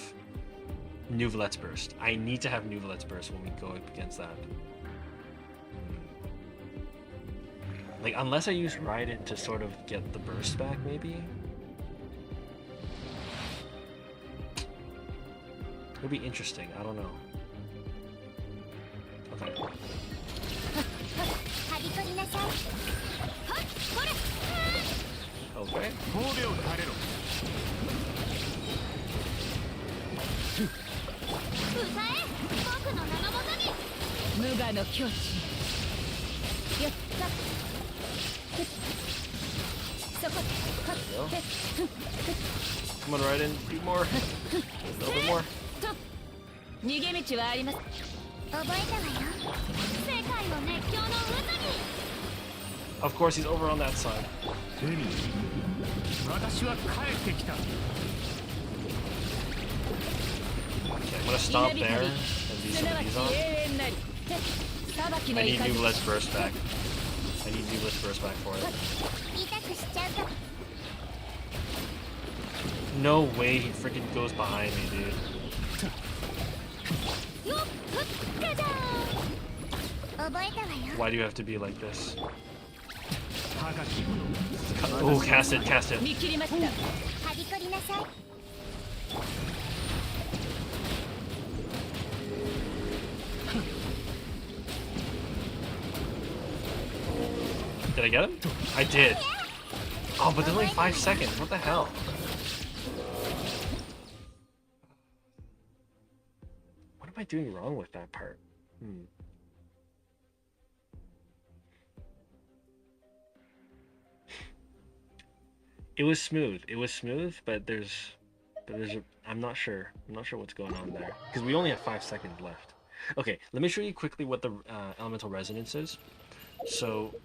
[SPEAKER 1] Nuvalet's Burst. I need to have Nuvalet's Burst when we go up against that. Like, unless I use Raiden to sort of get the burst back, maybe? It would be interesting. I don't know. Okay. Okay.
[SPEAKER 2] 無我の境地。
[SPEAKER 3] よっそこ
[SPEAKER 1] Come on, Raiden. Do more. A little bit more.
[SPEAKER 2] 逃げ道はあります。
[SPEAKER 3] 覚えたわよ世界を熱狂の渦に
[SPEAKER 1] Of course, he's over on that side.
[SPEAKER 4] 私は帰ってきた。
[SPEAKER 1] Okay, I'm gonna stop there and leave some of these on. I need Nuvalet's Burst back. I need Nuvalet's Burst back for it.
[SPEAKER 3] 痛くしちゃうか
[SPEAKER 1] No way he freaking goes behind me, dude.
[SPEAKER 3] よっガチャー覚えたわよ
[SPEAKER 1] Why do you have to be like this?
[SPEAKER 4] 高き者。
[SPEAKER 1] Oh, cast it.
[SPEAKER 2] 見切りました。
[SPEAKER 3] はびこりなさい
[SPEAKER 1] Did I get him? I did. Oh, but there's only 5 seconds. What the hell? am I doing wrong with that part? It was smooth. It was smooth, but I'm not sure. I'm not sure what's going on there because we only have 5 seconds left. Okay, let me show you quickly what the elemental resonance is. So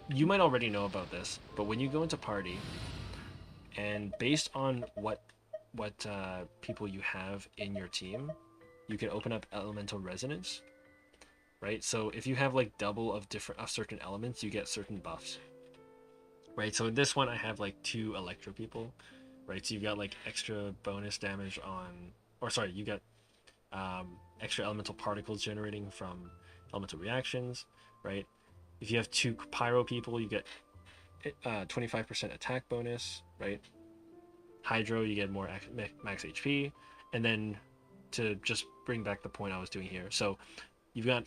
[SPEAKER 1] you might already know about this, but when you go into party, and based on what people you have in your team, you can open up elemental resonance, right? So if you have like double of certain elements, you get certain buffs, right? So in this one, I have like 2 electro people, right? So you've got like extra bonus damage on, or sorry, you got extra elemental particles generating from elemental reactions, right? If you have 2 pyro people, you get 25% attack bonus, right? Hydro, you get more max HP, and then to just bring back the point I was doing here, so you've got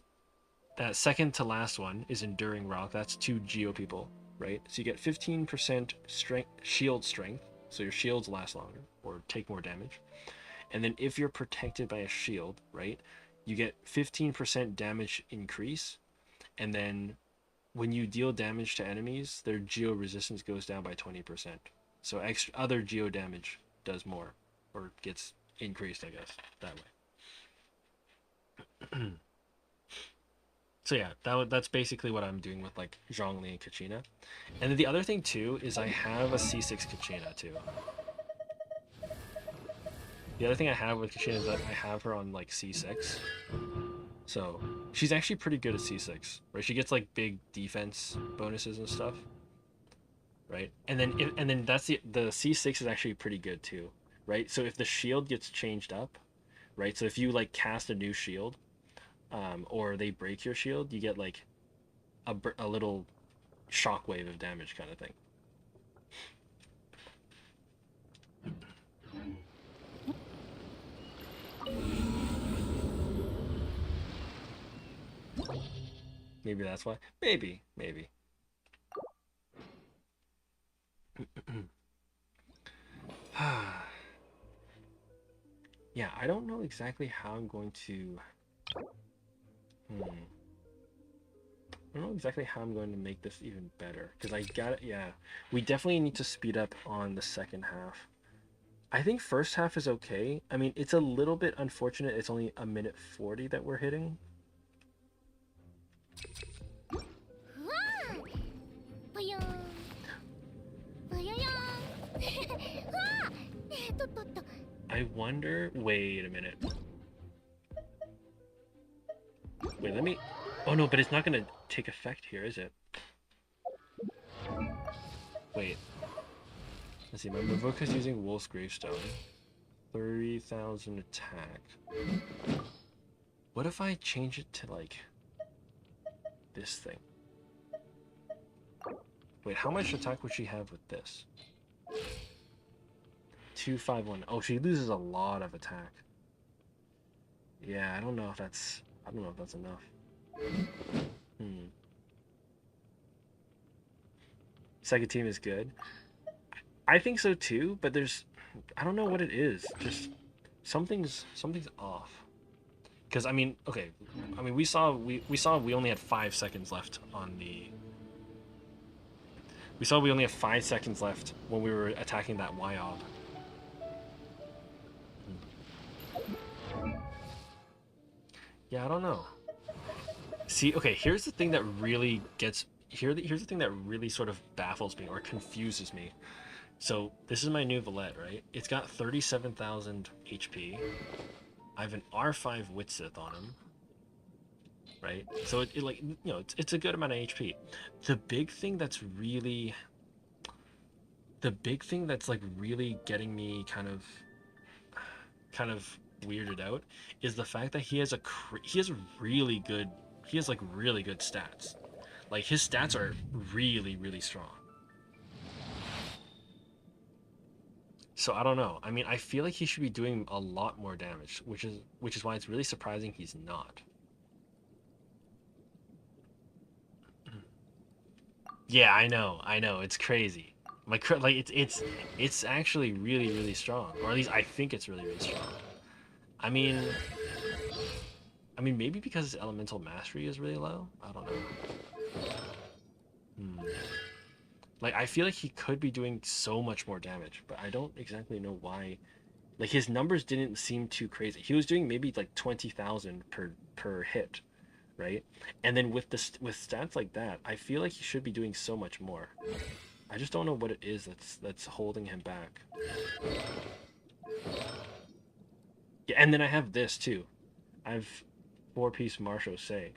[SPEAKER 1] that second to last one is Enduring Rock. That's 2 Geo people, right? So you get 15% strength, shield strength, so your shields last longer or take more damage. And then if you're protected by a shield, right, you get 15% damage increase, and then when you deal damage to enemies, their geo resistance goes down by 20%. So other geo damage does more, or gets increased, I guess, that way. So yeah, that's basically what I'm doing with like Zhongli and Kachina. And then the other thing too is I have a C6 Kachina too. The other thing I have with Kachina is that I have her on like C6. So she's actually pretty good at C6, right? She gets like big defense bonuses and stuff, right? And then that's the C6 is actually pretty good too, right? So if the shield gets changed up, right? So if you like cast a new shield, or they break your shield, you get like a little shockwave of damage kind of thing. Maybe that's why. Maybe. Yeah, I don't know exactly how I'm going to... I don't know exactly how I'm going to make this even better. Because I got it, yeah. We definitely need to speed up on the second half. I think first half is okay. I mean, it's a little bit unfortunate. It's only 1:40 that we're hitting. I wonder... Wait a minute. Wait, let me... Oh no, but it's not going to take effect here, is it? Wait. Let's see, my Mavoka's using Wolf's Gravestone. 30,000 attack. What if I change it to, like, this thing? Wait, how much attack would she have with this? 251. Oh, she loses a lot of attack. Yeah, I don't know if that's enough. Second team is good. I think so too, but I don't know what it is. Just something's off. Because I mean, okay, I mean we saw we only had 5 seconds left on the. We saw we only have 5 seconds left when we were attacking that Yob. Yeah, I don't know. See, okay, here's the thing that really gets here's the thing that really sort of baffles me or confuses me. So this is my new Valette, right? It's got 37,000 HP. I have an R5 Witsith on him, right? So it like, you know, it's a good amount of HP. The big thing that's like really getting me kind of weirded out is the fact that he has really good stats. Like his stats are really strong. So I don't know. I mean, I feel like he should be doing a lot more damage, which is why it's really surprising he's not. Yeah, I know. It's crazy. It's actually really strong, or at least I think it's really strong. I mean, I mean, maybe because his elemental mastery is really low. I don't know. Like, I feel like he could be doing so much more damage, but I don't exactly know why. Like, his numbers didn't seem too crazy. He was doing maybe like 20,000 per hit, right? And then with with stats like that, I feel like he should be doing so much more. I just don't know what it is that's holding him back. Yeah, and then I have this too. I have 4-piece Marshal Say.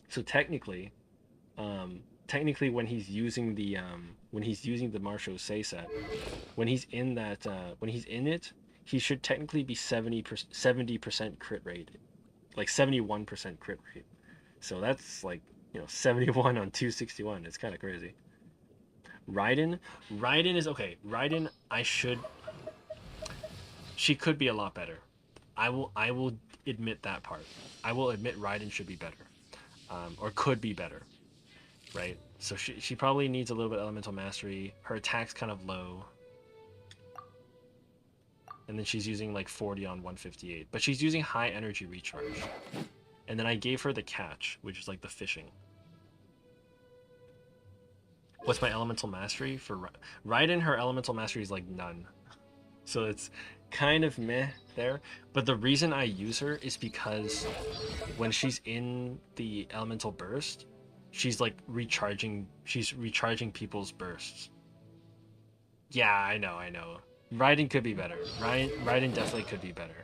[SPEAKER 1] So technically, when he's using the Marshal Say set, when he's in it, he should technically be 70% crit rate, like 71% crit rate. So that's like, 71 on 261. It's kind of crazy. Raiden is okay. Raiden, she could be a lot better. I will admit that part. I will admit Raiden should be better, or could be better, right? So she probably needs a little bit of elemental mastery. Her attack's kind of low, and then she's using like 40 on 158, but she's using high energy recharge. And then I gave her the catch, which is like the fishing. What's my elemental mastery for Raiden? Her elemental mastery is like none, so it's kind of meh there. But the reason I use her is because when she's in the elemental burst, she's like recharging. She's recharging people's bursts. Yeah, I know. Raiden could be better. Raiden definitely could be better.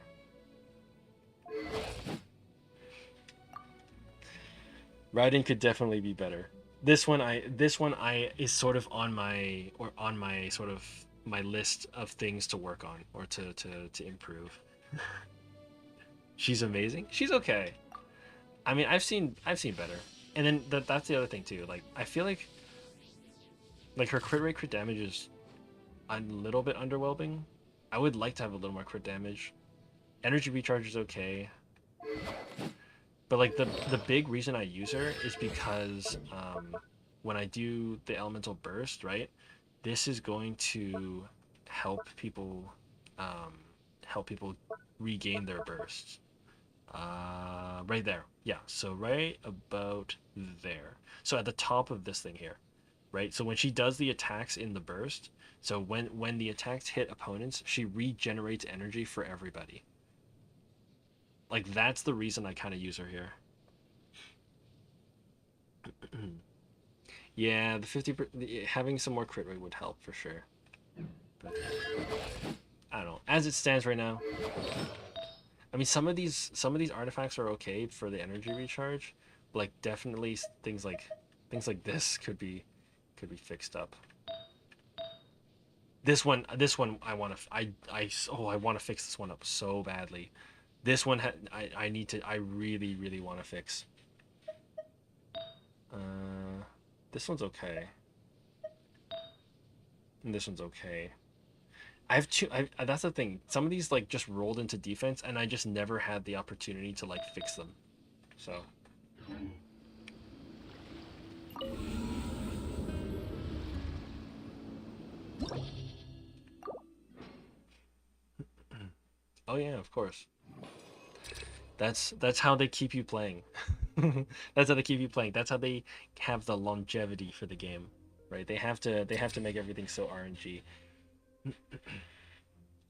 [SPEAKER 1] Raiden could definitely be better. This one is sort of on my sort of my list of things to work on or to improve. She's amazing. She's okay. I mean, I've seen better. And then that's the other thing too. Like, I feel like her crit rate, crit damage is a little bit underwhelming. I would like to have a little more crit damage. Energy recharge is okay. But like the big reason I use her is because when I do the elemental burst, right, this is going to help people regain their bursts. Right there, yeah. So right about there. So at the top of this thing here, right. So when she does the attacks in the burst, so when the attacks hit opponents, she regenerates energy for everybody. Like, that's the reason I kind of use her here. Yeah, the 50 having some more crit rate would help for sure. But I don't know. As it stands right now, I mean, some of these artifacts are okay for the energy recharge. But like, definitely things like this could be fixed up. This one I want to fix this one up so badly. This one I really want to fix. This one's okay. And this one's okay. I have two. That's the thing. Some of these like just rolled into defense, and I just never had the opportunity to like fix them. So. Oh yeah, of course. That's how they keep you playing. That's how they keep you playing. That's how they have the longevity for the game, right? They have to make everything so RNG.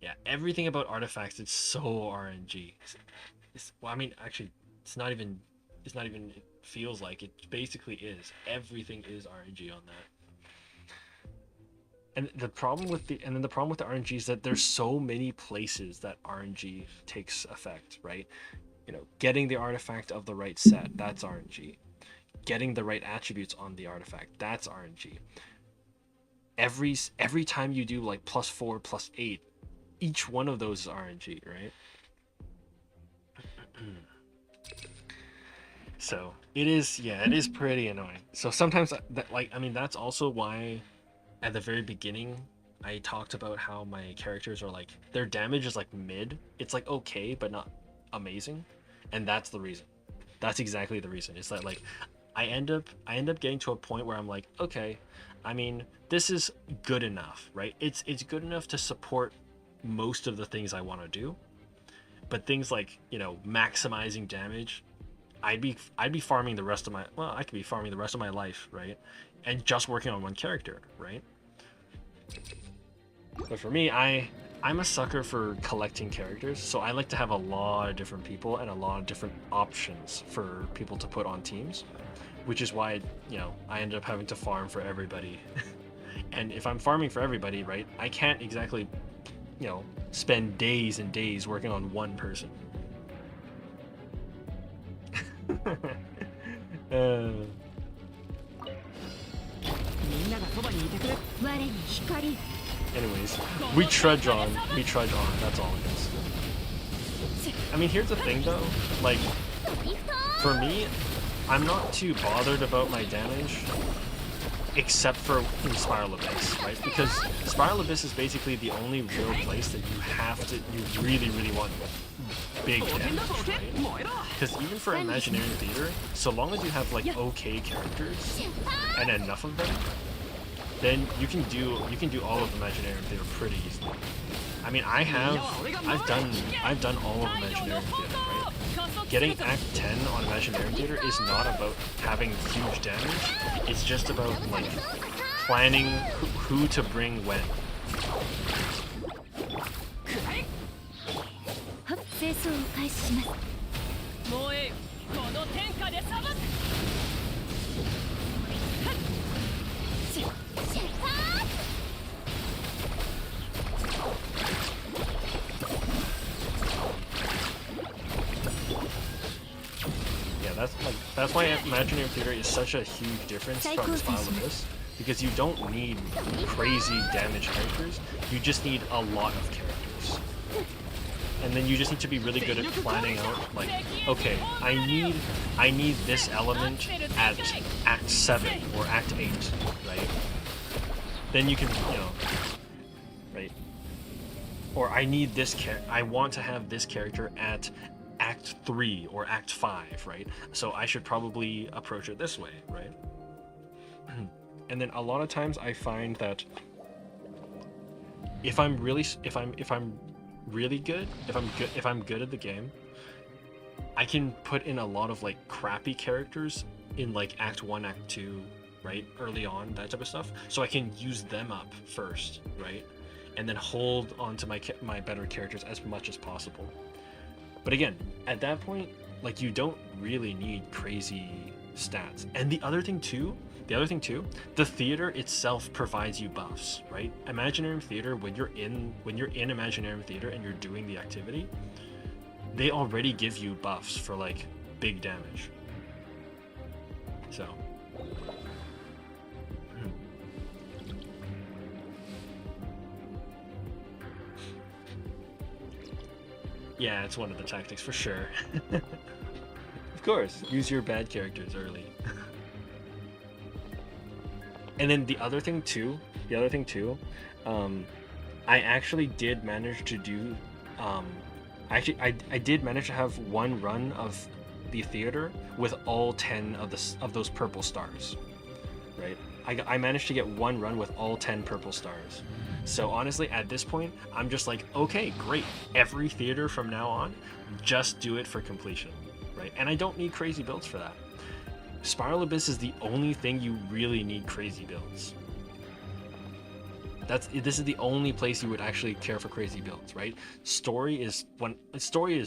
[SPEAKER 1] Yeah, everything about artifacts, it's so RNG. Well, I mean, actually, it's not even. It feels like it basically is. Everything is RNG on that. And the problem with the RNG is that there's so many places that RNG takes effect, right? Getting the artifact of the right set, that's RNG. Getting the right attributes on the artifact, that's RNG. Every time you do like +4, +8, each one of those is RNG, right? So it is pretty annoying. So sometimes that's also why at the very beginning I talked about how my characters are like, their damage is like mid. It's like okay, but not amazing. And that's the reason. That's exactly the reason. It's that like I end up getting to a point where I'm like, okay, I mean, this is good enough, right? It's good enough to support most of the things I want to do. But things like, you know, maximizing damage, I'd be farming the rest of my, well, I could be farming the rest of my life, right? And just working on one character, right? But for me, I'm a sucker for collecting characters, so I like to have a lot of different people and a lot of different options for people to put on teams, which is why, you know, I ended up having to farm for everybody. And if I'm farming for everybody, right, I can't exactly, you know, spend days and days working on one person. uh,
[SPEAKER 4] みんながそばにいてくれ。
[SPEAKER 3] 我に光
[SPEAKER 1] anyways, we trudge on. That's all it is. I mean, here's the thing though, like, for me, I'm not too bothered about my damage, except for in Spiral Abyss, right? Because Spiral Abyss is basically the only real place that you really want big damage, right? Because even for Imaginary Theater, so long as you have like okay characters and enough of them, then you can do all of Imaginary Theater pretty easily. I mean, I've done all of Imaginary Theater, right? Getting Act 10 on Imaginary Theater is not about having huge damage. It's just about like planning who to bring when.
[SPEAKER 3] 清掃を開始します。
[SPEAKER 2] 燃えよこの天下で裁く。
[SPEAKER 1] Yeah, that's why Imaginary Theater is such a huge difference from Spiral Abyss, because you don't need crazy damage characters. You just need a lot of characters. And then you just need to be really good at planning out, like, okay, I need this element at Act 7 or Act 8, right? Then you can, you know, right? Or I need this I want to have this character at Act 3 or Act 5, right? So I should probably approach it this way, right? And then a lot of times I find that if I'm good at the game, I can put in a lot of like crappy characters in like Act 1, Act 2, right? Early on, that type of stuff. So I can use them up first, right? And then hold on to my better characters as much as possible. But again, at that point, like, you don't really need crazy stats. And the other thing too, the theater itself provides you buffs, right? Imaginary Theater, when you're in Imaginary Theater and you're doing the activity, they already give you buffs for like big damage. So yeah, it's one of the tactics for sure. Of course, use your bad characters early. And then the other thing too, I actually did manage to do, I did manage to have one run of the theater with all 10 of those purple stars, right? I managed to get one run with all 10 purple stars. So honestly, at this point, I'm just like, okay, great. Every theater from now on, just do it for completion, right? And I don't need crazy builds for that. Spiral Abyss is the only thing you really need crazy builds. This is the only place you would actually care for crazy builds, right? Story is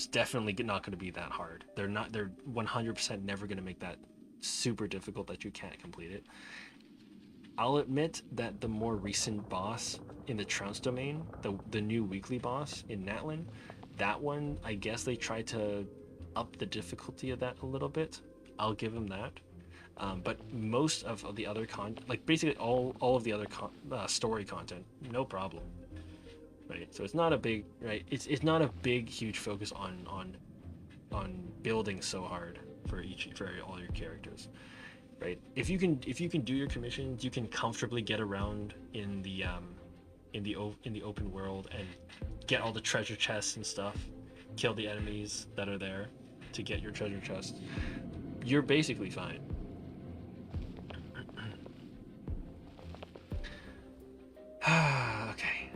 [SPEAKER 1] definitely not going to be that hard. They're 100% never going to make that super difficult that you can't complete it. I'll admit that the more recent boss in the Trounce domain, the new weekly boss in Natlin, that one, I guess they tried to up the difficulty of that a little bit. I'll give them that. But most of the other like basically all of the other story content, no problem, right? So it's not a big, right? It's not a big huge focus on building so hard for all your characters, right? If you can do your commissions, you can comfortably get around in the open world and get all the treasure chests and stuff, kill the enemies that are there to get your treasure chest. You're basically fine. Okay.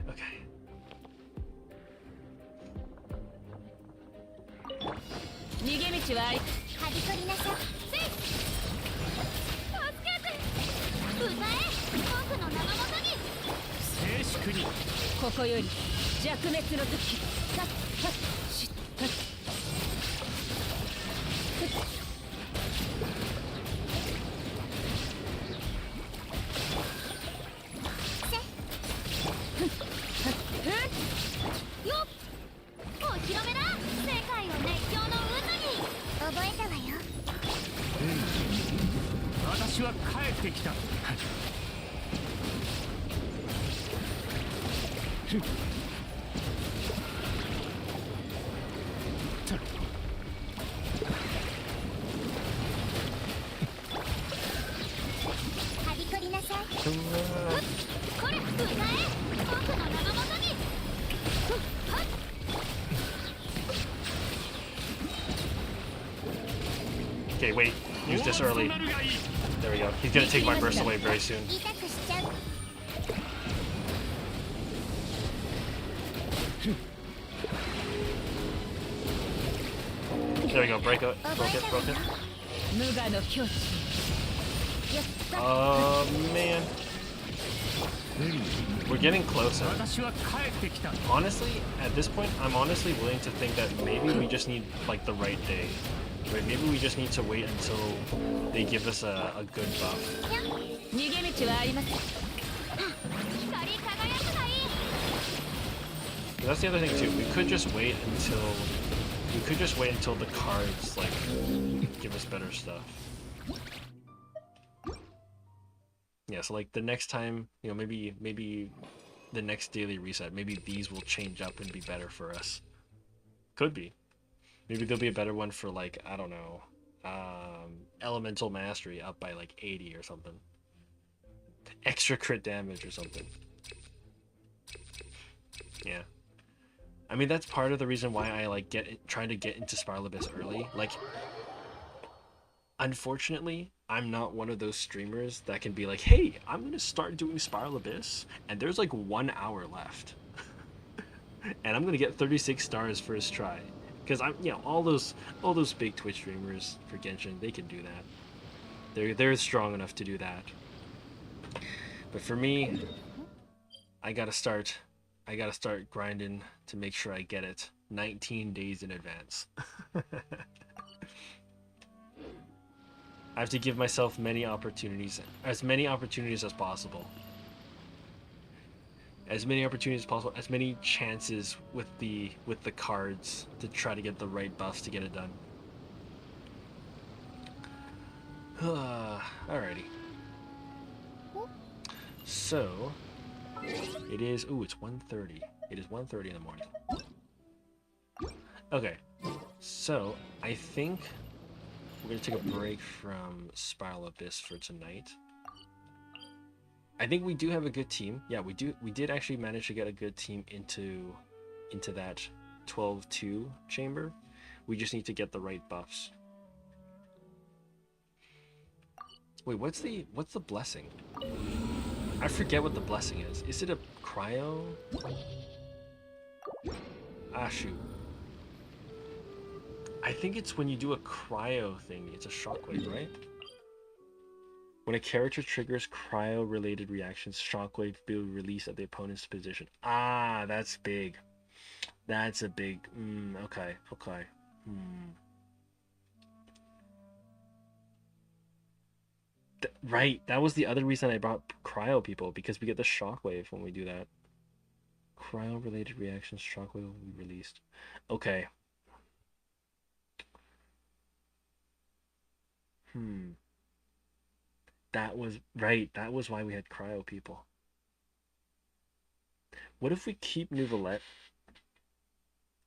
[SPEAKER 2] 道は
[SPEAKER 3] はびこりなさせい助けて歌え僕の名のもとに
[SPEAKER 4] 静粛に。
[SPEAKER 2] ここより弱滅の時はっはっしっはっ
[SPEAKER 3] よっお披露目だ世界を熱狂の渦に覚えたわよ
[SPEAKER 4] 私は帰ってきた。
[SPEAKER 3] はびこりなさい
[SPEAKER 1] うわ
[SPEAKER 3] これ歌え僕の名のもとにはっ
[SPEAKER 1] Okay, wait. Use this early. There we go. He's gonna take my burst away very soon.
[SPEAKER 3] 痛くしちゃう
[SPEAKER 1] There we go. Break it. Broke it. Broke it.
[SPEAKER 2] 無我の境地
[SPEAKER 3] よっと
[SPEAKER 1] Oh man. We're getting closer.
[SPEAKER 4] 私は帰ってきた。
[SPEAKER 1] Honestly, at this point, I'm honestly willing to think that maybe we just need like the right day. Right? Maybe we just need to wait until they give us a good buff.
[SPEAKER 2] 逃げ道はありません
[SPEAKER 3] 光り輝くがいい
[SPEAKER 1] That's the other thing too. We could just wait until the cards like give us better stuff. Yeah, so like the next time, you know, maybe the next daily reset, maybe these will change up and be better for us. Could be. Maybe there'll be a better one for like, I don't know, elemental mastery up by like 80 or something. Extra crit damage or something. Yeah. I mean, that's part of the reason why I like trying to get into Spiral Abyss early. Like, unfortunately, I'm not one of those streamers that can be like, hey, I'm gonna start doing Spiral Abyss, and there's like 1 hour left. And I'm gonna get 36 stars first try. Because I'm, you know, all those big Twitch streamers for Genshin, they can do that. They're strong enough to do that. But for me, I gotta start grinding to make sure I get it 19 days in advance. I have to give myself many opportunities as possible. As many opportunities as possible, as many chances with the cards to try to get the right buffs to get it done. Alrighty. So it is. Ooh, it's 1:30. It is 1:30 in the morning. Okay, so I think we're gonna take a break from Spiral Abyss for tonight. I think we do have a good team. Yeah, we do. We did actually manage to get a good team into that 12-2 chamber. We just need to get the right buffs. Wait, what's the blessing? I forget what the blessing is. Is it a cryo? Ah, shoot. I think it's when you do a cryo thing. It's a shockwave, right? When a character triggers cryo-related reactions, shockwave will be released at the opponent's position. Ah, that's big. That's a big... okay. Right, that was the other reason I brought cryo people, because we get the shockwave when we do that. Cryo-related reactions, shockwave will be released. Okay. That was right. That was why we had cryo people. What if we keep Nouvelette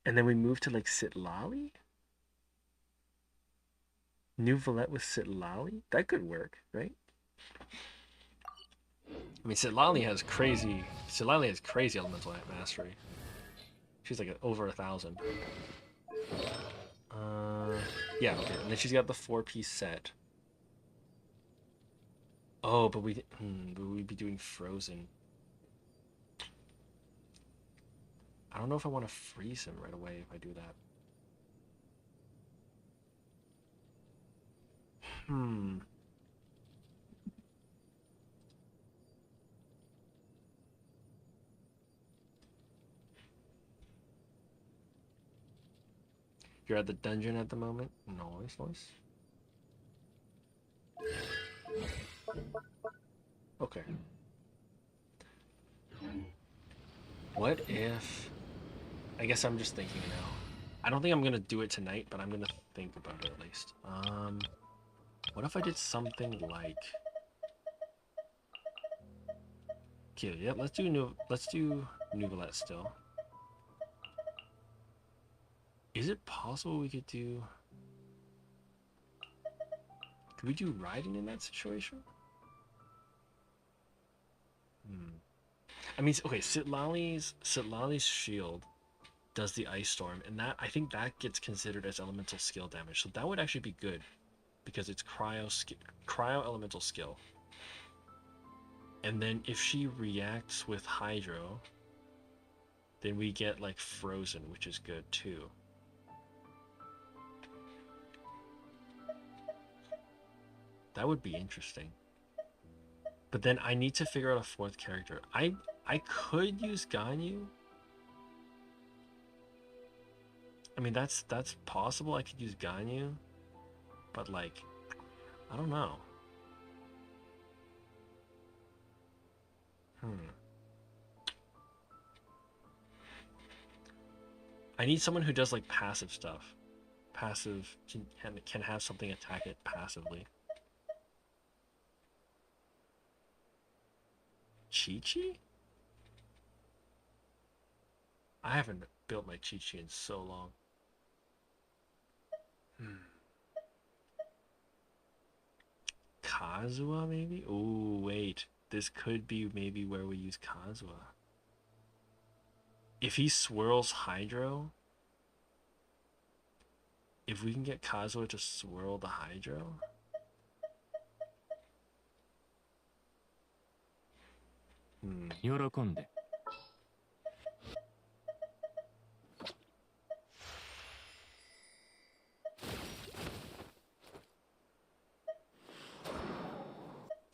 [SPEAKER 1] and then we move to like Sitlali? Nouvelette with Sitlali? That could work, right? I mean, Sitlali has crazy elemental mastery. She's like over 1,000. Yeah, okay. And then she's got the 4-piece set. Oh, but we'd be doing Frozen. I don't know if I want to freeze him right away if I do that. Hmm. You're at the dungeon at the moment? Nice, nice. Okay. What if... I guess I'm just thinking now. I don't think I'm gonna do it tonight, but I'm gonna think about it at least. What if I did something like... Okay, yeah, let's do Nouvellette still. Is it possible we could do... Could we do riding in that situation? I mean, okay, Sitlali's shield does the ice storm, and that I think that gets considered as elemental skill damage. So that would actually be good because it's cryo elemental skill. And then if she reacts with hydro, then we get like frozen, which is good too. That would be interesting. But then I need to figure out a fourth character. I could use Ganyu. I mean, that's possible. I could use Ganyu, but like, I don't know. I need someone who does like passive stuff. Passive can have something attack it passively. Chi-Chi? I haven't built my Chi-Chi in so long. Kazuha, maybe? Oh, wait. This could be maybe where we use Kazuha. If he swirls Hydro... If we can get Kazuha to swirl the Hydro...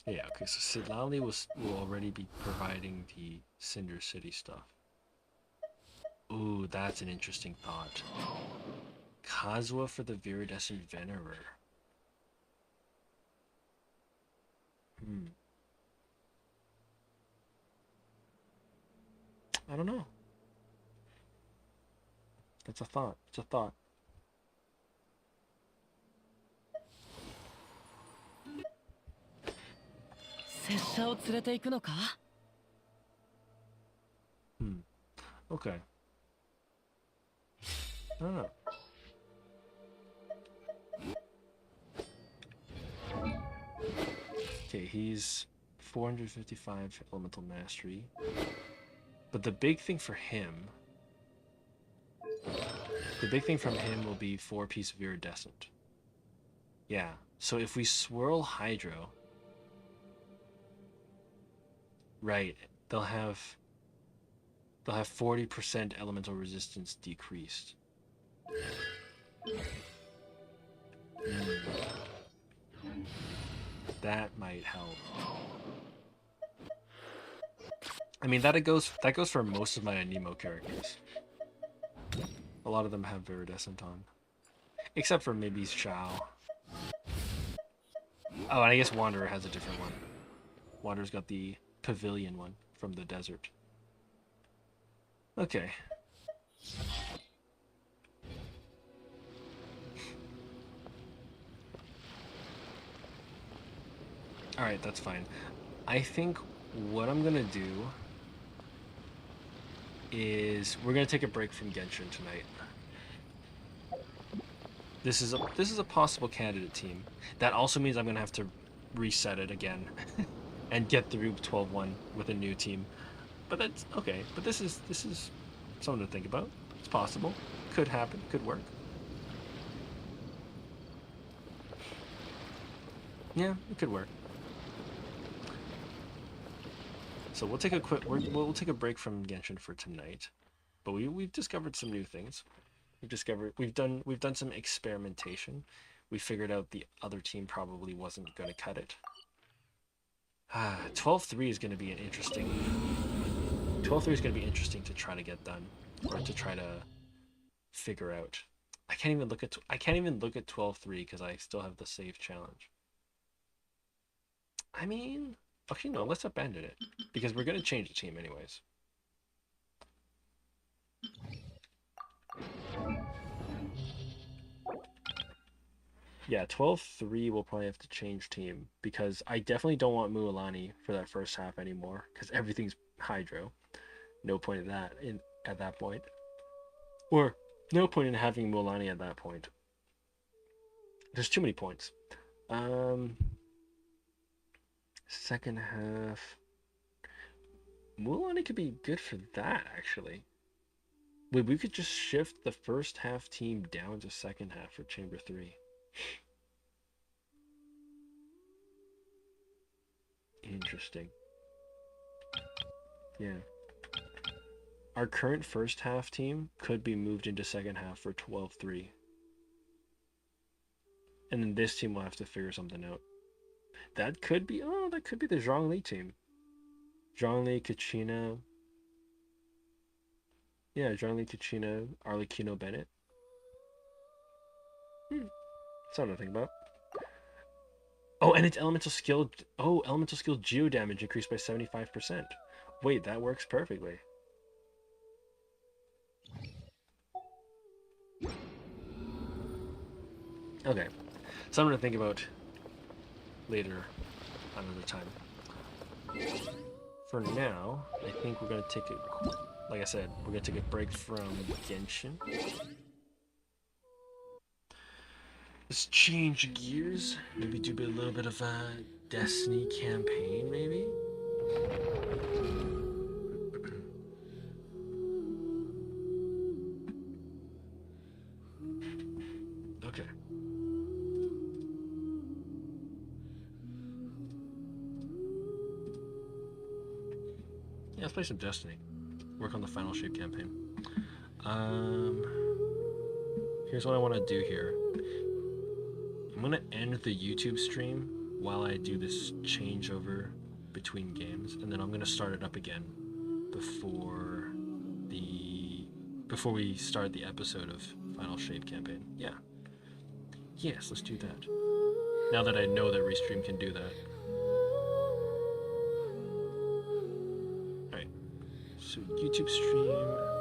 [SPEAKER 1] Yeah, okay, so Sitlali will already be providing the Cinder City stuff. Ooh, that's an interesting thought. Kazuha for the Viridescent Venerer. I don't know. That's a thought. It's a thought. Okay. I don't know. Okay, he's 455 elemental mastery. But the big thing for him... The big thing from him will be 4-piece Viridescent. Yeah, so if we swirl Hydro... Right, they'll have 40% elemental resistance decreased. That might help. I mean, that goes for most of my Anemo characters. A lot of them have Viridescent on. Except for maybe Shao. Oh, and I guess Wanderer has a different one. Wanderer's got the Pavilion one from the desert. Okay. Alright, that's fine. I think what I'm gonna do is we're gonna take a break from Genshin tonight. This is a possible candidate team. That also means I'm gonna have to reset it again and get through 12-1 with a new team. But that's okay. But this is something to think about. It's possible. Could happen. Could work. Yeah, it could work. So we'll take we'll take a break from Genshin for tonight. But we've discovered some new things. We've done some experimentation. we figured out the other team probably wasn't going to cut it. 12-3 is going to be an interesting... 12-3 is going to be interesting to try to get done, or to try to figure out. I can't even look at 12-3 because I still have the save challenge. I mean, actually no, let's abandon it because we're going to change the team anyways. Yeah, 12-3 we'll probably have to change team because I definitely don't want Mualani for that first half anymore because everything's Hydro. No point in that at that point. Or no point in having Mualani at that point. There's too many points. Second half. Mualani could be good for that actually. Wait, we could just shift the first half team down to second half for Chamber 3. Interesting. Yeah. Our current first half team could be moved into second half for 12-3. And then this team will have to figure something out. That could be, that could be the Zhongli team. Zhongli, Kachina. Yeah, Zhongli, Kachina, Arlecchino, Bennett. Something to think about. Oh, and its elemental skill. Oh, elemental skill geo damage increased by 75%. Wait, that works perfectly. Okay, something to think about later, another time. For now, I think we're gonna take a, like I said, we're gonna take a break from Genshin. Let's change gears. Maybe do a little bit of a Destiny campaign, maybe. Okay. Yeah, let's play some Destiny. Work on the Final Shape campaign. Here's what I want to do here. I'm gonna end the YouTube stream while I do this changeover between games, and then I'm gonna start it up again before we start the episode of Final Shape campaign. Yeah. Yes, let's do that. Now that I know that Restream can do that. Alright. So YouTube stream.